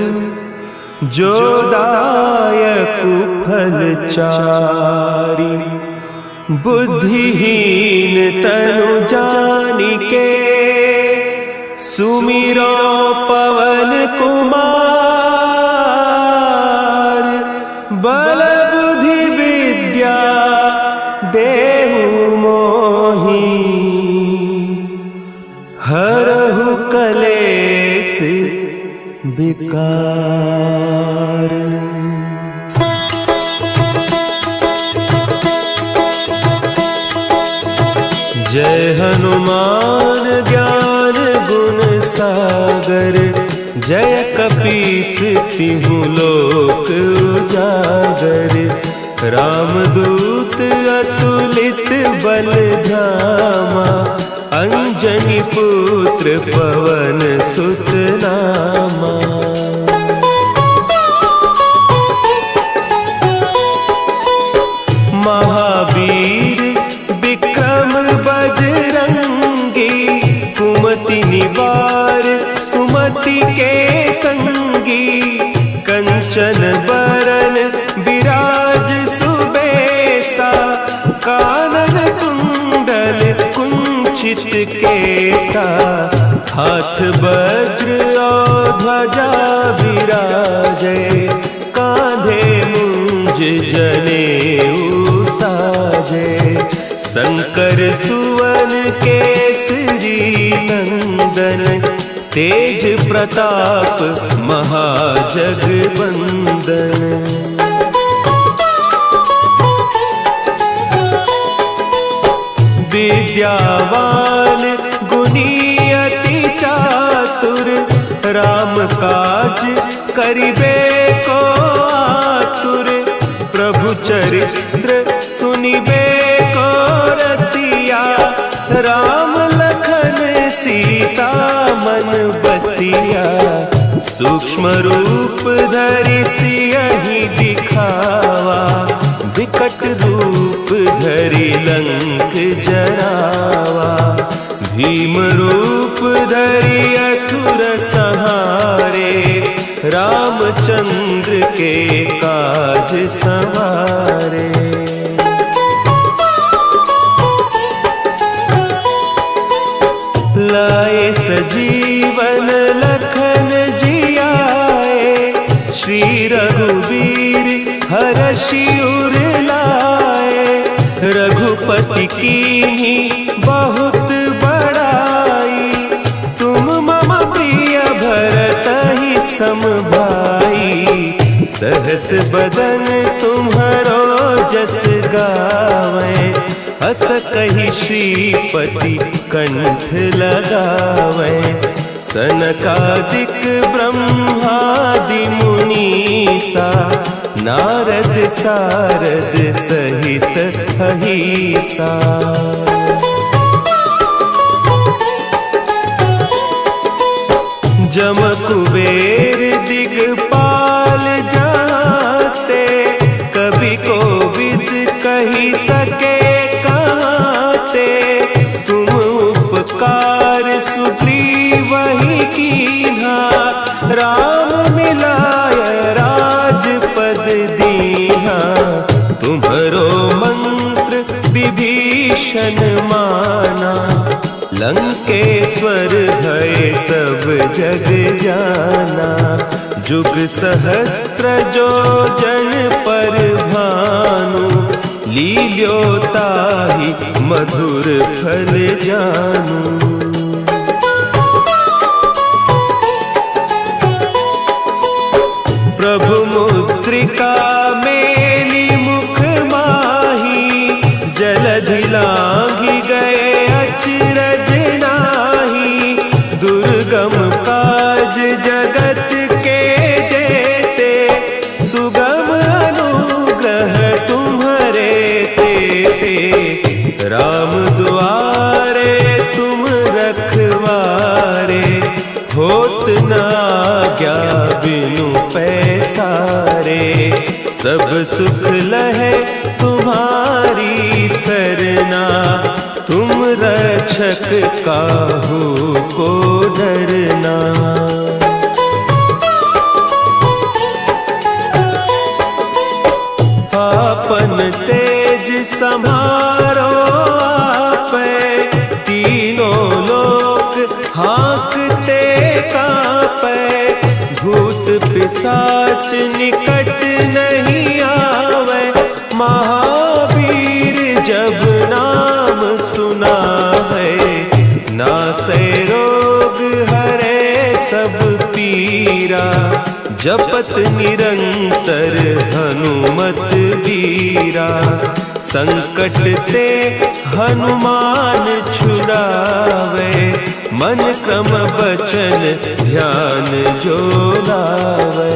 जो दायकु फल चारि। बुद्धिहीन तनु जानिके, सुमिरो पवन कुमार। बल बुद्धि विद्या देहु मोहि, हरहु कलेस विकार। जय हनुमान ज्ञान गुण सागर, जय कपीस तिहु लोक उजागर। रामदूत अतुलित बल धामा, अंजनी पुत्र पवन सुत नामा। महावीर विक्रम बजरंगी, कुमति निवार सुमति के संगी। कंचन बरन विराज सुबेसा, कानन कुंडल कुंचित केसा। हाथ वज्र और ध्वजा विराजे, कांधे मुंज जनेऊ साजे। शंकर सुवन केसरी नंदन, तेज प्रताप महाजगवंदन। विद्यावान गुणी अति चातुर, चरित्र सुनिबे को रसिया, राम लखन सीता मन बसिया। सूक्ष्म रूप धरि सियहि दिखावा, विकट रूप धरि लंक जरावा। भीम रूप धरि असुर संहारे, रामचंद्र के काज संवारे। लाए सजीवन लखन जियाए, श्री रघुवीर हरषि उर लाए। रघुपति कीन्ही बहुत बड़ाई, तुम मम प्रिय भरतहि सम भाई। सहस बदन तुम्हरो जस गावै, अस कहि श्रीपति कंठ लगावै। सनकादिक ब्रह्मादि मुनीसा, नारद सारद सहित अहिसा। जम कुबेर दिगपाल जाते, कवि कोविद कहि सके कहते। तुम उपकार सुग्रीवहि कीन्हा, राम मिलाय राजपद दीन्हा। तुम्हरो मंत्र विभीषण माना, लंकेश्वर भय सब जग जाना। जुग सहस्त्र जो जन पर भानु, लील्यो ताहि मधुर फल जानू। प्रभु मुद्रिका मेली मुख माही, जलधि लांघि गए अचरज नाही। दुर्गम काज जगत के जेते, सुगम अनुग्रह तुम्हरे तेते। राम दुआरे तुम रखवारे, होत न आज्ञा बिनु पैसारे। सब सुख लहे तुम्हारी सरना, तुम रक्षक काहू को डरना। आपन तेज समारो आपै, तीनों लोक हाँकते कांपै। भूत पिशाच निकट नहीं आवे, महावीर जब नाम सुना है। नासै रोग हरे सब पीरा, जपत निरंतर हनुमत बीरा। संकट ते हनुमान छुड़ावे, मन क्रम बचन ध्यान जो लावे।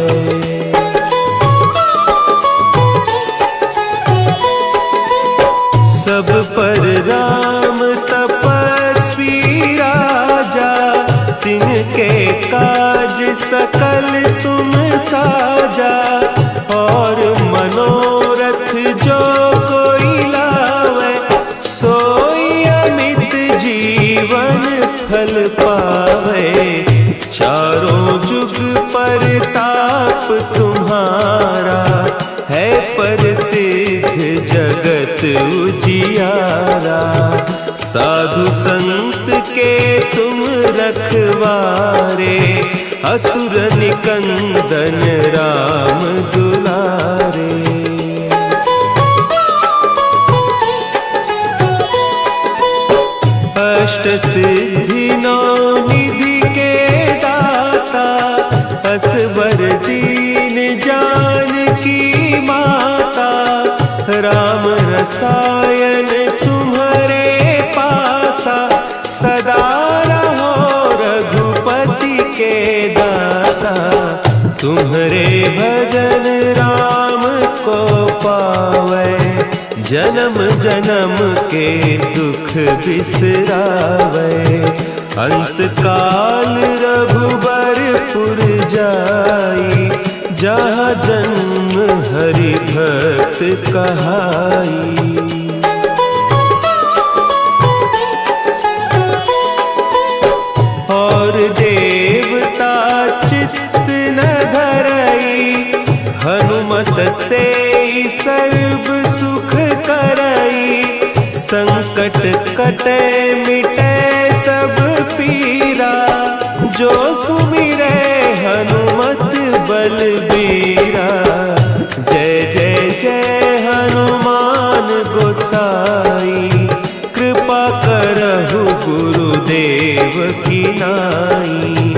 सब पर राम तपस्वी राजा, तिनके काज सकल तुम साजा। और मनोरथ जो कोई लावे, सोई अमित जीवन फल पावे। चारों जुग परताप तुम्हारा, है प्रसिद्ध जगत उजियारा। साधु संत के तुम रखवारे, असुर निकंदन राम दुलारे। अष्ट सिद्धि नौ निधि के दाता, असवर दीन जानकी माता। राम रसायन तुम्हारे पासा, सदा रहो रघुपति के दासा। तुम्हारे भजन राम को पावे, जन्म जन्म के दुख बिसरावे। अंत काल रघुबरपुर जाई, जहाँ जन्म हरि भक्त कहाई। और देवता चित्त न धरई, हनुमत से सर्व सुख करई। संकट कटे मिटे सब पीरा, जो सुमिरे हनुमत बलबीरा। जय जय जय हनुमान गोसाई, कृपा करहु गुरुदेव की नाई।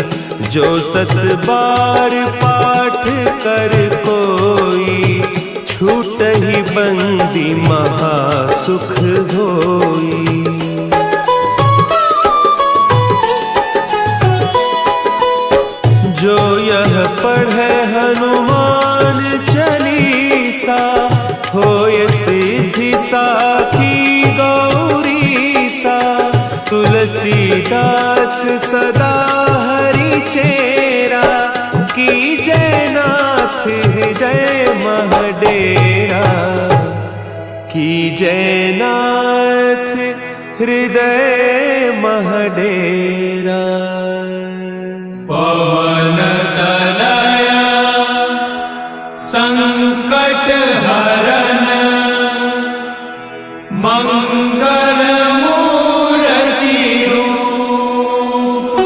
जो 7 बार पाठ कर कोई, छूटहि बंदी महासुख होई। जो यह पढ़े हनुमान चालीसा, होय सिद्धि साखी गौरीसा। तुलसीदास सदा हरि चेरा, की जयनाथ हृदय महडेरा। की जयनाथ हृदय महडेरा। पवन तनया संकट हरन, मंगल मूर्ति रूप।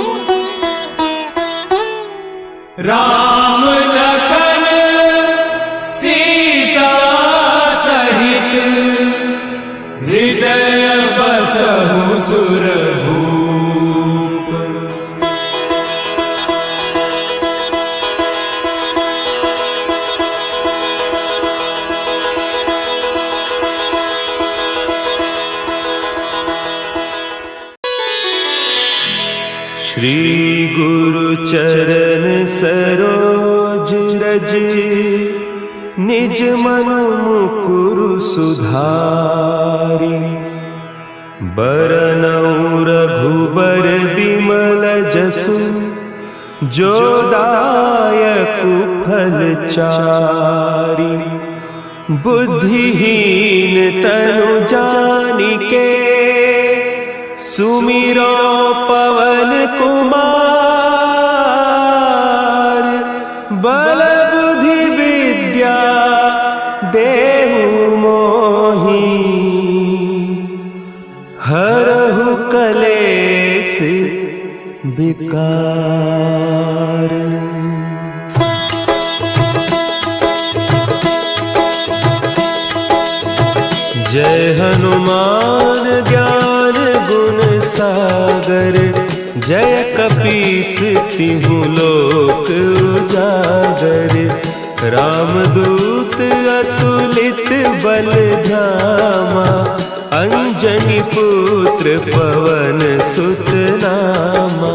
राम लखन सीता सहित, हृदय बसहु सुरभूप। श्री गुरु चरण सरोज रज, निज मन मुकुरु सुधारि। बरनउँ रघुबर बिमल जसु, जो दायकु फल चारि। बुद्धिहीन तनु जानिके, सुमिरो पवन कुमार। बल बुद्धि विद्या देहु मोहि, हरहु कलेस विकार। जय हनुमान ज्ञान गुण सागर, जय कपीस तिहु लोक उजागर। रामदूत अतुलित बल धामा, अंजनी पुत्र पवन सुत नामा।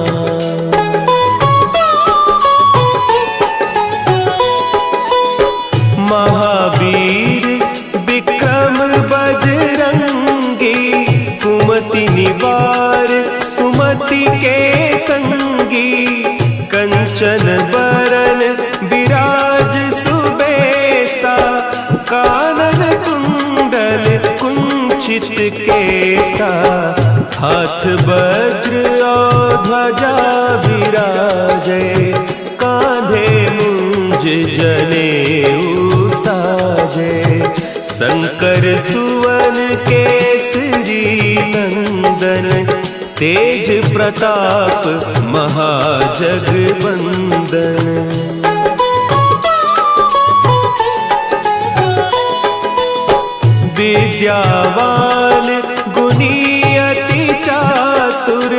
महावीर विक्रम बजरंगी, कुमति निवार सुमति के संगी। कंचन बरन विराज सुबेसा, कानन कुंडल कुंचित केसा। हाथ वज्र और ध्वजा विराजे, कांधे मुंज जनेऊ साजे। शंकर सुवन केसरी नंदन, तेज प्रताप महाजगवंदन। विद्यावान गुणी अति चातुर,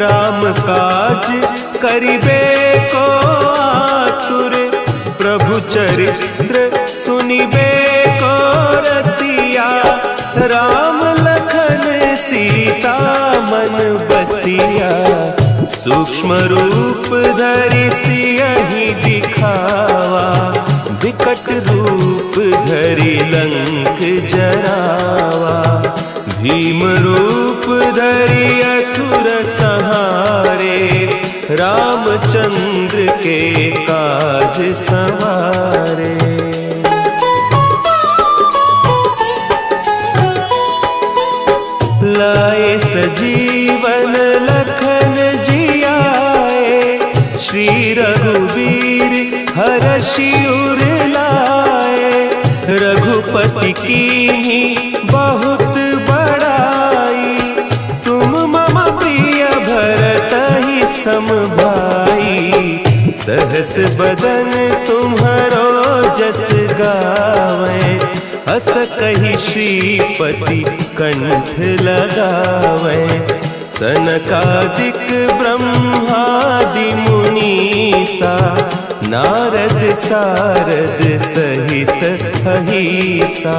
राम काज करिबे को आतुर। प्रभु चरित्र सुनिबे को रसिया, राम लखन सीता मन बसिया। सूक्ष्म रूप धरि सियहि दिखावा, विकट विकट रूप धरि लंक जरावा, भीम रूप धरि असुर संहारे, रामचंद्र के काज संवारे। लाए सजीवन लखन जियाए, श्री रघुवीर हरषि उर लाए, रघुपति कीन्ही बहुत बड़ाई, तुम मम प्रिय भरतहि सम भाई, सहस बदन तुम्हरो जस गावें, अस कहि श्रीपति कंठ लगावें, सनकादिक ब्रह्मादि मुनीसा, नारद सारद सहित अहीसा।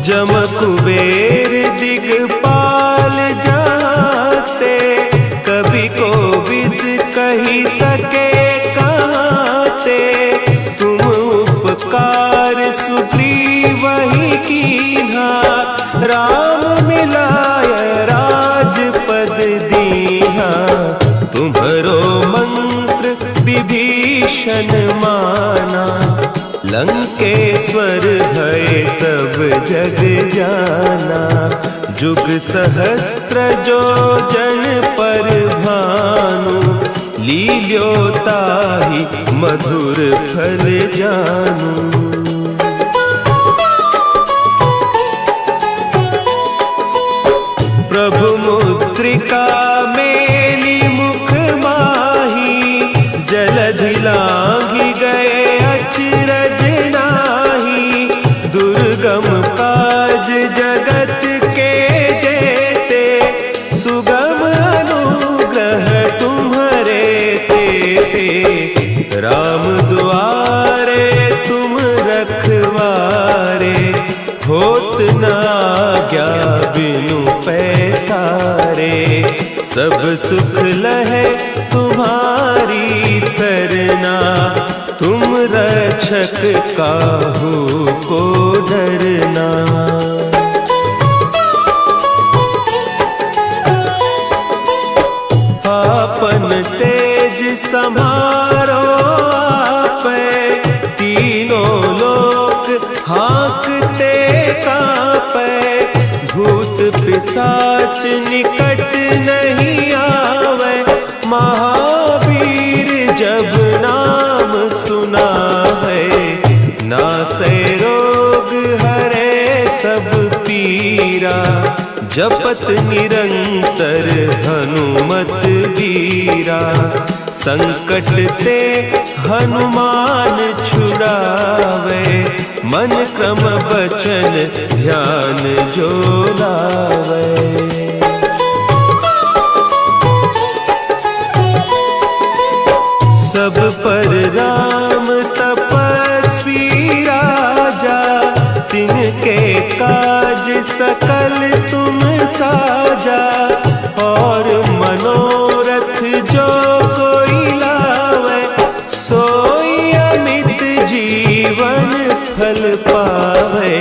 जम कुबेर दिगपाल जाते, कवि कोविद कही सके कहते, तुम उपकार सुग्रीवहि कीन्हा, राम मिलाय राजपद दीन्हा, तुम्हरो मंत्र विभीषण माना, लंकेश्वर भय सब जग जाना, जुग सहस्त्र जो जन पर भानु, लील्योताहि मधुर फल जानू। प्रभु मुद्रिका मेली मुख माही, जलधि लांघि गए अचरज नाही, दुर्गम काज जगत के जेते, सुगम अनुग्रह तुम्हरे तेते, राम दुआरे तुम रखवारे, होत न आज्ञा बिनु पैसारे, सब सुख लहे तुम्हारी सरना, तुम रक्षक काहू को डरना। आपन तेज समारो आपै, तीनों लोक हाँकते कांपै, भूत पिशाच निकट नहीं आवे, महावीर जब नाम सुनावे, नासै रोग हरे सब पीरा, जपत निरंतर हनुमत बीरा, संकट ते हनुमान छुड़ावे, मन क्रम बचन ध्यान जो लावे। सब पर राम तपस्वी राजा, तिनके काज सकल तुम साजा, और मनोरथ जो कोई लावे, सोई अमित जीवन फल पावे,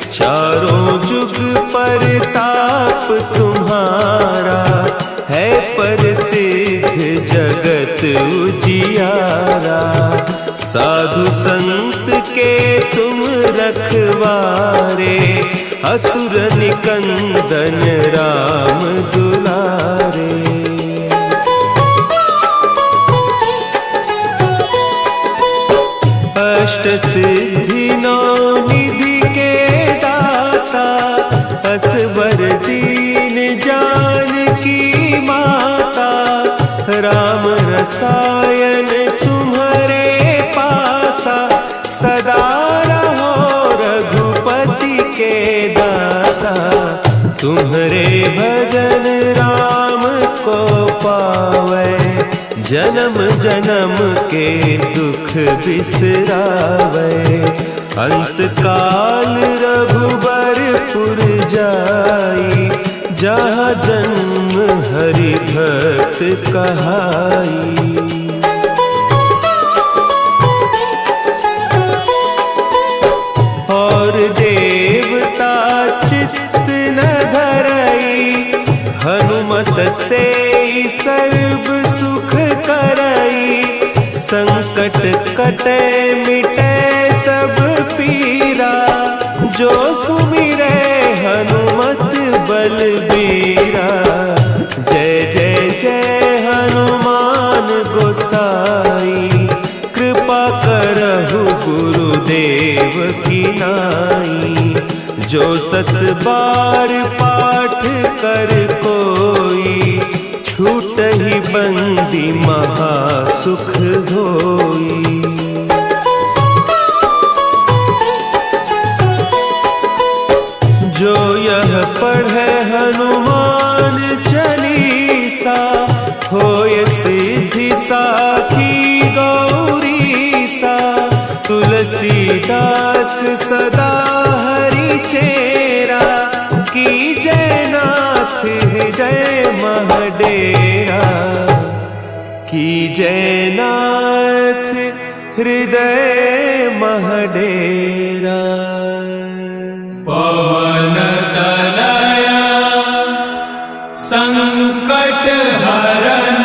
चारों जुग परताप तुम्हारा, है प्रसिद्ध जगत उजियारा, साधु संत के तुम रखवारे, असुर निकंदन राम दुलारे। अष्ट सिद्धि नौ निधि के दाता, असवर दीन जानकी माता, राम रसायन तुम्हारे पासा, सदा रहो रघुपति के दासा, तुम्हारे भजन राम को पावे, जन्म जन्म के दुख बिसरावे, अंत काल रघुबर पुर जाई, जहाँ जन्म हरि भक्त कहाई। और देवता चित्त न धरई, हनुमत से सर्व सुख करई। संकट कटे मिटे सब पीरा, जो सुमिरे हनुमत बलबीरा। जय जय जय हनुमान गोसाई, कृपा करहु गुरुदेव की नाई। जो 7 बार पाठ कर कोई, छूटहि बंदी महासुख होई। जो यह पढ़े हनुमान चालीसा, होय सिद्धि साखी गौरीसा। तुलसीदास सदा हरि चेरा, की जय नाथ हृदय महडेरा। की जय नाथ हृदय महडेरा। पवन तनया संकट हरन,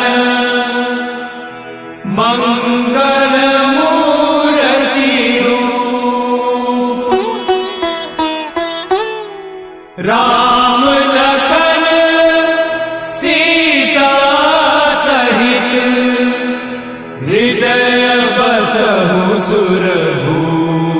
मंगल मूर्ति रूप। राम लखन सीता सहित, हृदय बसहु सुरभूप।